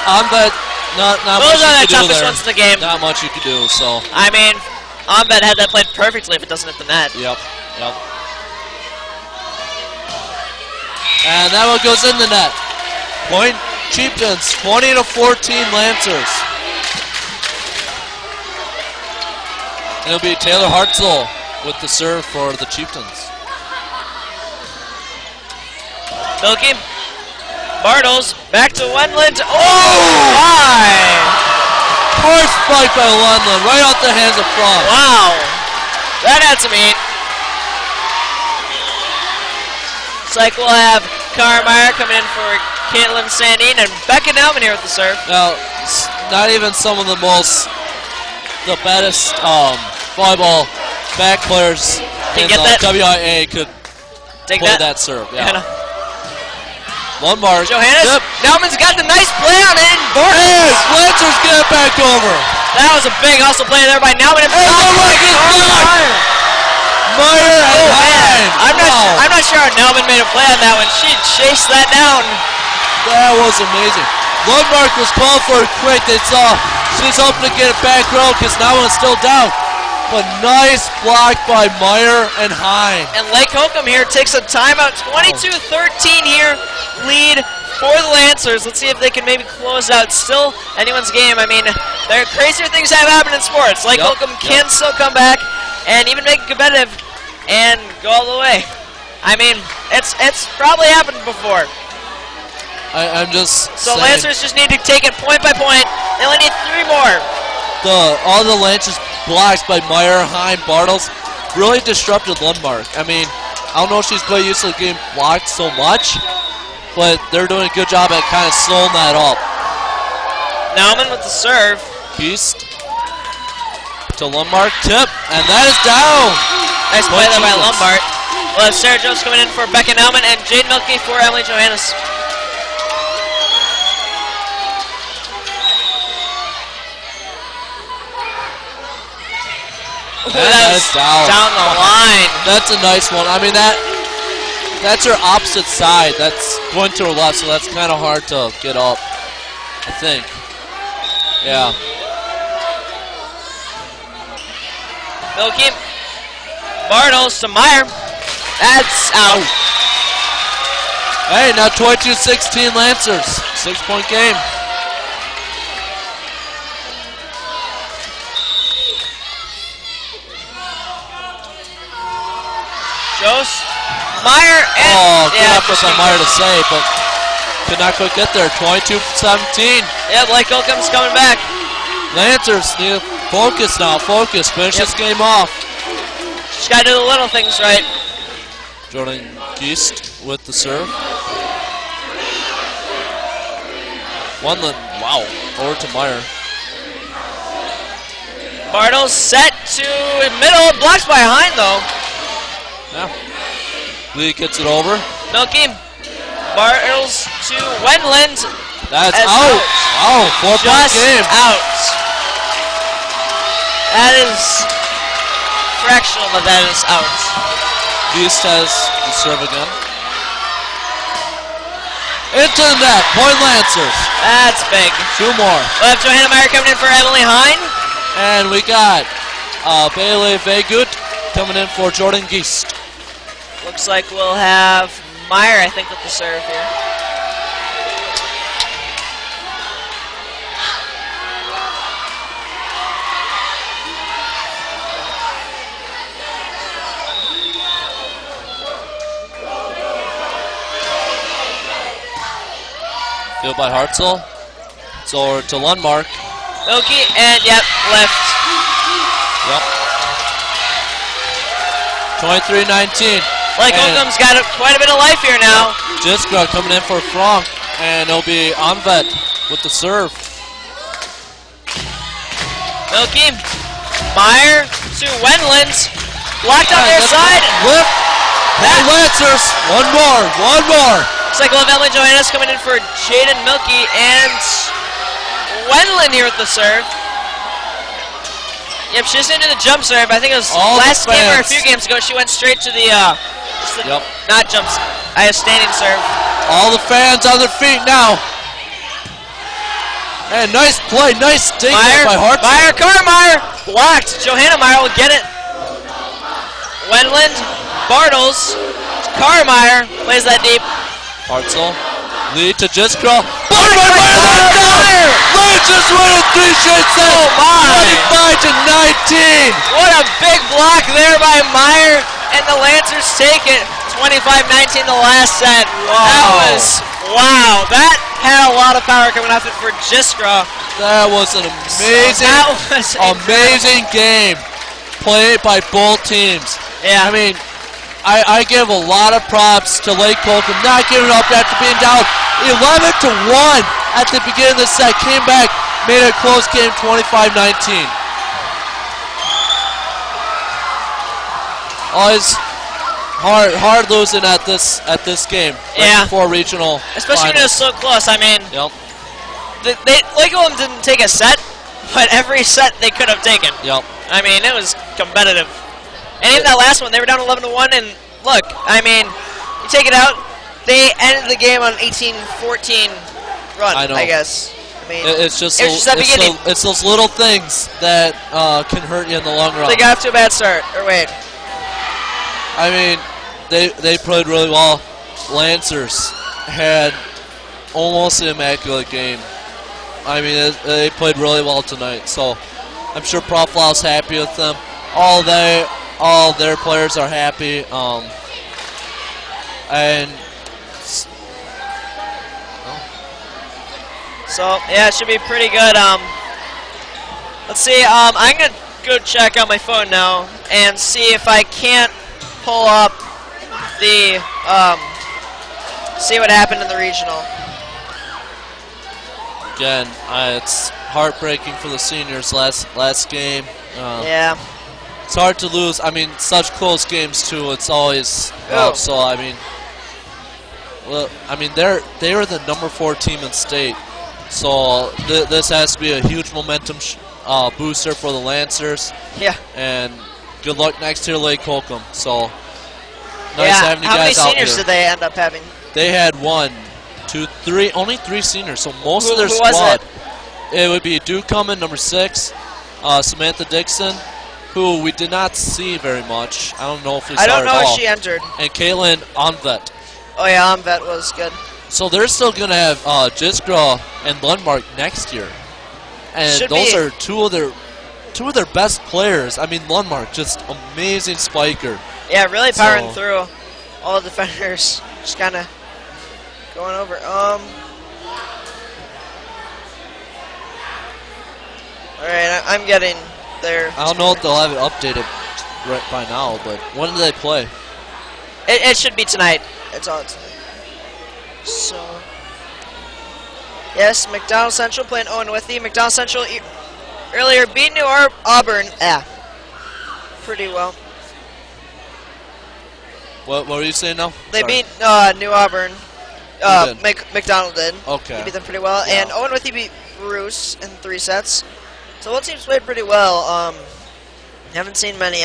on but not Those much are you the can do toughest there. ones in the game. Not much you can do, so. I mean, Onbet had that played perfectly if it doesn't hit the net. Yep. And that one goes in the net. Point Chieftains, 20-14 Lancers. And it'll be Taylor Hartzell with the serve for the Chieftains. Milky. Bartles back to Wendland. Oh! My! First spike by Lundland, right off the hands of Franck. Wow. That had some heat. Looks like we'll have Cara Meyer coming in for Caitlin Sandine and Becca Nauman here with the serve. Now, not even some of the baddest volleyball back players Can in get the that? WIA could Take play that. that serve. Yeah. Yeah. Lundmark. Johannes. Yep. Nauman's got the nice play on it. Hey, Lancers get it back over. That was a big hustle play there by Nauman. Hey, Lundmark is blocked. Meyer and Hine. I'm not sure how Nauman made a play on that one. She chased that down. That was amazing. Lundmark was called for it quick. They saw she's hoping to get it back row because now it's still down. But nice block by Meyer and Hine. And Lake Holcombe here takes a timeout. 22-13 here, lead for the Lancers. Let's see if they can maybe close out. Still anyone's game. I mean, there are crazier things that have happened in sports. Lake Holcombe can still come back and even make it competitive and go all the way. I mean, it's probably happened before. I'm just So saying, Lancers just need to take it point by point. They only need 3 more. all the Lancers blocks by Meyer, Hine, Bartles really disrupted Lundmark. I mean, I don't know if she's quite used to getting blocked so much, but they're doing a good job at kind of slowing that up. Nauman with the serve. Beast to Lundmark, tip, and that is down. Nice play there by Jesus. Lombard. We'll have Sarah Jones coming in for Becca Nauman and Jade Milky for Emily Johannes. That is down the line. That's a nice one. I mean, that's her opposite side. That's going to her left, so that's kind of hard to get up, I think. Yeah. Milky. Bartles to Meyer. That's out. Hey, now 22-16 Lancers. 6-point game. Jost, Meyer, and Good effort by Meyer to save, but could not quite get there. 22-17. Yeah, Blake Holcomb's coming back. Lancers need to focus now. Focus. Finish this game off. Just gotta do the little things right. Jordan Geist with the serve. Wendland, wow, over to Meyer. Bartles set to middle, blocked by Hine though. Yeah. Lee gets it over. Milky. Bartles to Wendland. That's As out. Oh, 4-point Just game. out. That is fraction of that is out. East has the serve again. Into the net, point Lancers. That's big. 2 more. We'll have Johanna Meyer coming in for Emily Hine. And we got Bailey Vegut coming in for Jordan Geist. Looks like we'll have Meyer, I think, with the serve here. Field by Hartzell. It's over to Lundmark. Milky, and yep, left. Yep. 23-19. Like Holcomb's got quite a bit of life here now. Jiskra coming in for Frank, and it'll be Anvet with the serve. Milky, Meyer to Wendland. Blocked on their side. Lift. And Lancers. One more. Looks like we'll have Emily Johannes coming in for Jaden Milky and Wendland here with the serve. Yep, she just didn't do the jump serve. I think it was last game or a few games ago. She went straight to the, not jumps, standing serve. All the fans on their feet now. And nice play, nice dig by Hart. Meyer, come on, Meyer. Blocked. Johanna Meyer will get it. Wendland, Bartles, Carmeyer plays that deep. Hartzell, lead to Jiskra. Lancers win it 3 straight sets. Oh my! 25-19. What a big block there by Meyer, and the Lancers take it 25-19 the last set. Wow. That had a lot of power coming off it for Jiskra. That was an amazing game played by both teams. Yeah. I mean, I give a lot of props to Lake Holcombe not giving up after being down 11-1 at the beginning of the set. Came back, made it a close game, 25-19. Always hard losing at this game. Right before regional. Especially when it was so close. I mean, yep. Lake Holcombe didn't take a set, but every set they could have taken. Yep. I mean, it was competitive. And even that last one, they were down 11-1, and look, I mean, you take it out, they ended the game on 18-14 run, I guess. I mean, it's just that beginning. It's those little things that can hurt you in the long run. They got off to a bad start, or wait. I mean, they played really well. Lancers had almost an immaculate game. I mean, they played really well tonight, so I'm sure Prof. Lau's happy with them. All their players are happy, and so yeah, it should be pretty good. Let's see. I'm gonna go check on my phone now and see if I can't pull up the see what happened in the regional. Again, it's heartbreaking for the seniors last game. Yeah. It's hard to lose. I mean, such close games too. It's always rough. So I mean, they were the number 4 team in state. So this has to be a huge momentum booster for the Lancers. Yeah. And good luck next year, Lake Holcombe. So nice having you guys out here. How many seniors did they end up having? They had 1, 2, 3, only 3 seniors. So most of their who squad. Was it would be Duke Cummin, number 6, Samantha Dixon, who we did not see very much. I don't know if we saw her at all. I don't know if she entered. And Caitlin Onvet. Oh yeah, Onvet was good. So they're still going to have Jiskra and Lundmark next year. And those are two of their best players. I mean, Lundmark, just amazing spiker. Yeah, really powering through all the defenders. Just kind of going over. All right, I'm getting there. I don't know if they'll have it updated right by now, but when do they play? It should be tonight. It's on tonight. So, yes, McDonald Central playing Owen Withy. McDonald Central earlier beat New Auburn. Pretty well. What were you saying now? They beat New Auburn. McDonald did. Okay. He beat them pretty well. Yeah. And Owen Withy beat Bruce in 3 sets. So both teams played pretty well. Haven't seen many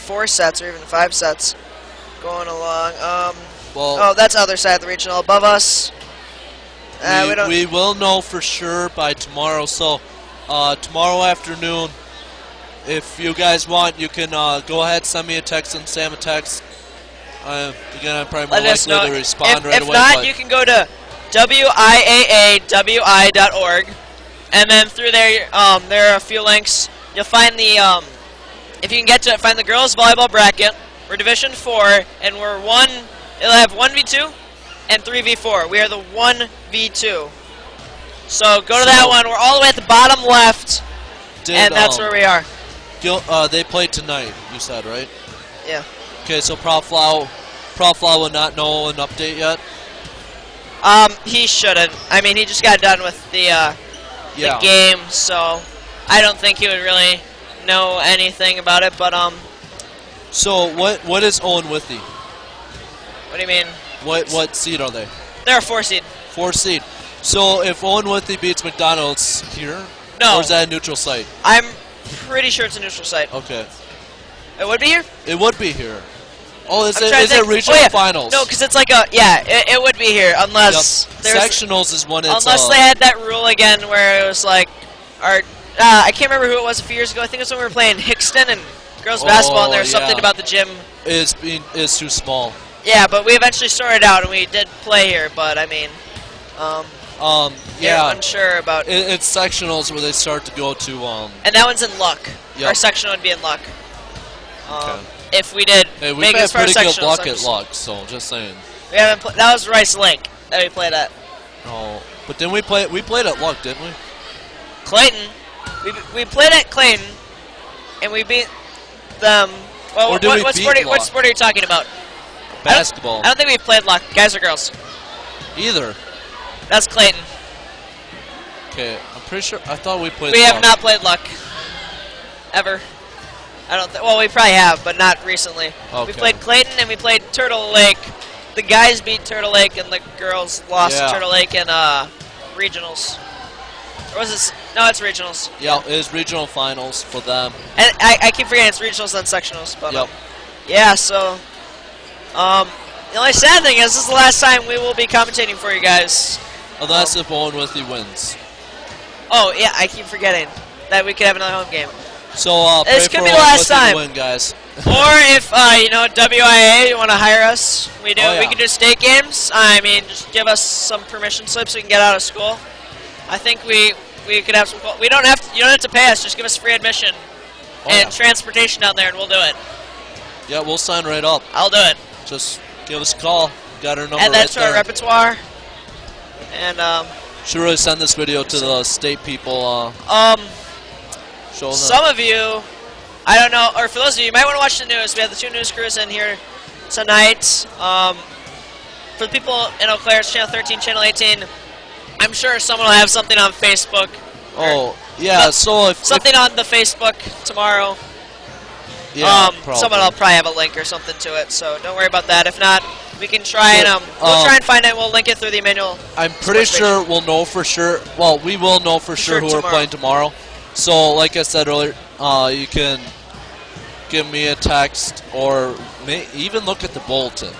4 sets or even 5 sets going along. Oh, that's other side of the regional above us. We will know for sure by tomorrow. So tomorrow afternoon, if you guys want, you can go ahead, send me a text and Sam a text. Again, I'm probably more likely to respond right away. If not, you can go to wiaawi.org, and then through there, there are a few links. You'll find the, if you can get to it, find the girls volleyball bracket. We're Division 4, and we're it'll have 1v2 and 3v4. We are the 1v2. So go to that one. We're all the way at the bottom left, and that's where we are. They played tonight, you said, right? Yeah. Okay, so Prof Lau will not know an update yet? He shouldn't. I mean, he just got done with the game, so I don't think he would really know anything about it, but So what is Owen Withy? What do you mean? What seed are they? They're a 4 seed. 4 seed. So if Owen Withy beats McDonald's here, no, or is that a neutral site? I'm pretty sure it's a neutral site. Okay. It would be here? It would be here. Oh, is it regional finals? No, because it's like it would be here unless sectionals is when it's unless they had that rule again where it was like I can't remember who it was a few years ago. I think it was when we were playing Hickston and girls basketball, and there was something about the gym is too small. Yeah, but we eventually sorted it out and we did play here. But I mean, yeah, unsure about. It's sectionals where they start to go to and that one's in luck. Yep. Our sectional would be in luck. Okay. If we did we've had pretty good luck at luck, so just saying. We haven't that was Rice Lake that we played at. Oh, but didn't we played at luck, didn't we? Clayton. We played at Clayton, and we beat them. Well, what sport are you talking about? Basketball. I don't think we played luck. Guys or girls? Either. That's Clayton. Okay, I'm pretty sure. I thought we played. We have not played luck. Ever. I don't think. Well, we probably have, but not recently. Okay. We played Clayton and we played Turtle Lake. The guys beat Turtle Lake and the girls lost to Turtle Lake in regionals. Or was it? No, it's regionals. Yeah, it is regional finals for them. And I keep forgetting it's regionals and sectionals. But yeah, so the only sad thing is this is the last time we will be commentating for you guys. Unless if Owen Withy wins. Oh yeah, I keep forgetting that we could have another home game. So this could be the last time. Win, guys. Or if WIA, you want to hire us, we do. We can do state games. I mean, just give us some permission slips so we can get out of school. I think we could have some. We don't have to. You don't have to pay us. Just give us free admission and transportation down there, and we'll do it. Yeah, we'll sign right up. I'll do it. Just give us a call. Got our number. Add that right to there. our repertoire. And should really send this video to the state people. Show them. Some of you, I don't know, or for those of you might want to watch the news. We have the 2 news crews in here tonight. For the people in Eau Claire, it's Channel 13, Channel 18. I'm sure someone will have something on Facebook. Oh, yeah, so if something on the Facebook tomorrow. Yeah, someone will probably have a link or something to it, so don't worry about that. If not, we can try and we'll try and find it. We'll link it through the Emmanuel. I'm pretty sure we'll know for sure. Well, we will know for sure who we're playing tomorrow. So, like I said earlier, you can give me a text or even look at the bulletin.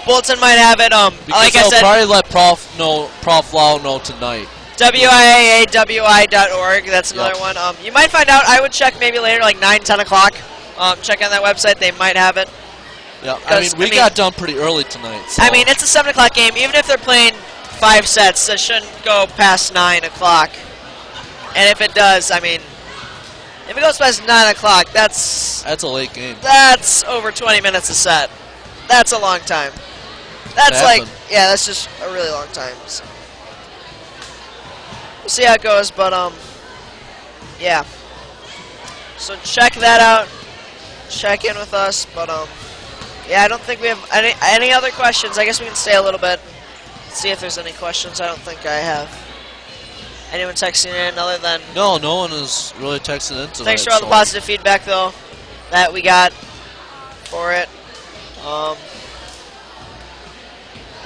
Bulletin might have it. Like I said, probably let Prof Lau know tonight. wiaawi.org. That's another one. You might find out. I would check maybe later, like 9, 10 o'clock. Check on that website. They might have it. Yeah, I mean, we got done pretty early tonight. So. I mean, it's a 7 o'clock game. Even if they're playing 5 sets, it shouldn't go past 9 o'clock. And if it does, I mean, if it goes past 9 o'clock, that's a late game. That's over 20 minutes a set. That's a long time. That's that's just a really long time. So. We'll see how it goes, but yeah. So check that out. Check in with us, but yeah, I don't think we have any other questions. I guess we can stay a little bit. See if there's any questions. I don't think I have. Anyone texting in other than... No one is really texting in tonight. Thanks for all the positive feedback, though, that we got for it. I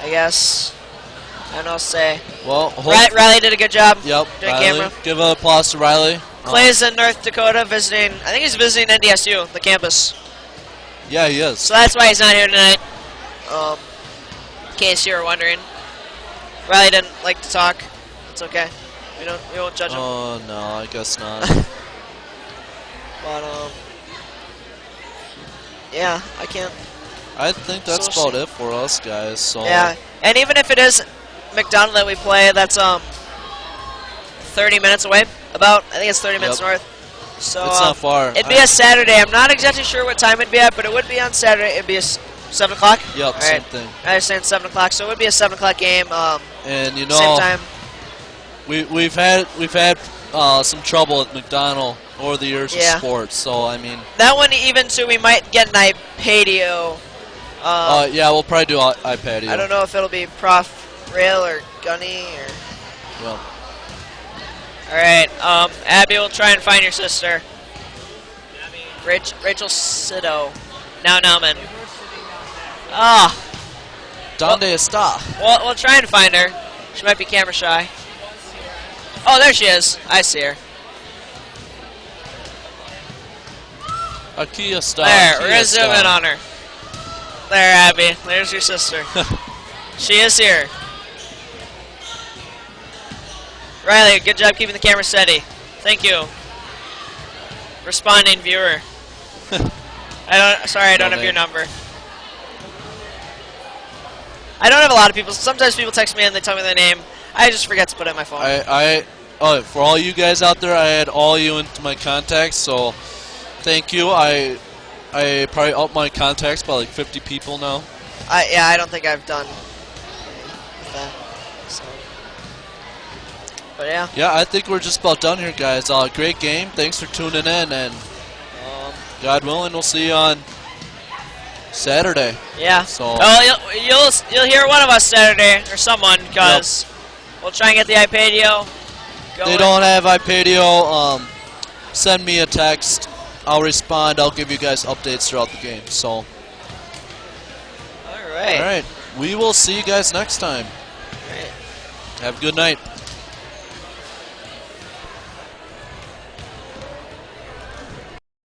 guess... I don't know what to say. Well, Riley did a good job. Yep, doing Riley. camera. Give an applause to Riley. Clay's in North Dakota visiting. I think he's visiting NDSU, the campus. Yeah, he is. So that's why he's not here tonight. In case you were wondering. Riley didn't like to talk. It's okay. We won't judge him. Oh no, I guess not. But yeah, I can't. I think that's about it for us guys. So yeah, and even if it is McDonald that we play, that's 30 minutes away. I think it's 30 minutes north. So it's not far. It'd be a Saturday. I'm not exactly sure what time it'd be at, but it would be on Saturday. It'd be a 7 o'clock. Yep, All same right. thing. I understand 7 o'clock, so it would be a 7 o'clock game. And you know, same time. We've had some trouble at McDonald over the years with sports. So I mean, that one even too, we might get an iPadio. Yeah, we'll probably do iPadio. I don't know if it'll be Prof Rail or Gunny or. Yeah. All right, Abby will try and find your sister. Rachel Sito. Now Nauman. Donde está? We'll try and find her. She might be camera shy. Oh, there she is. I see her. Aquí está. There, we're gonna zoom in on her. There, Abby. There's your sister. She is here. Riley, good job keeping the camera steady. Thank you. Responding viewer. Sorry, I don't have your number. I don't have a lot of people. Sometimes people text me and they tell me their name. I just forget to put it in my phone. For all you guys out there, I add all you into my contacts. So, thank you. I probably up my contacts by like 50 people now. I don't think I've done that. So. But yeah. Yeah, I think we're just about done here, guys. Great game. Thanks for tuning in, and God willing, we'll see you on Saturday. Yeah. So. Oh, you'll hear one of us Saturday or someone, because we'll try and get the iPadio going. They don't have iPadio. Send me a text. I'll respond. I'll give you guys updates throughout the game. So. All right. All right. We will see you guys next time. All right. Have a good night.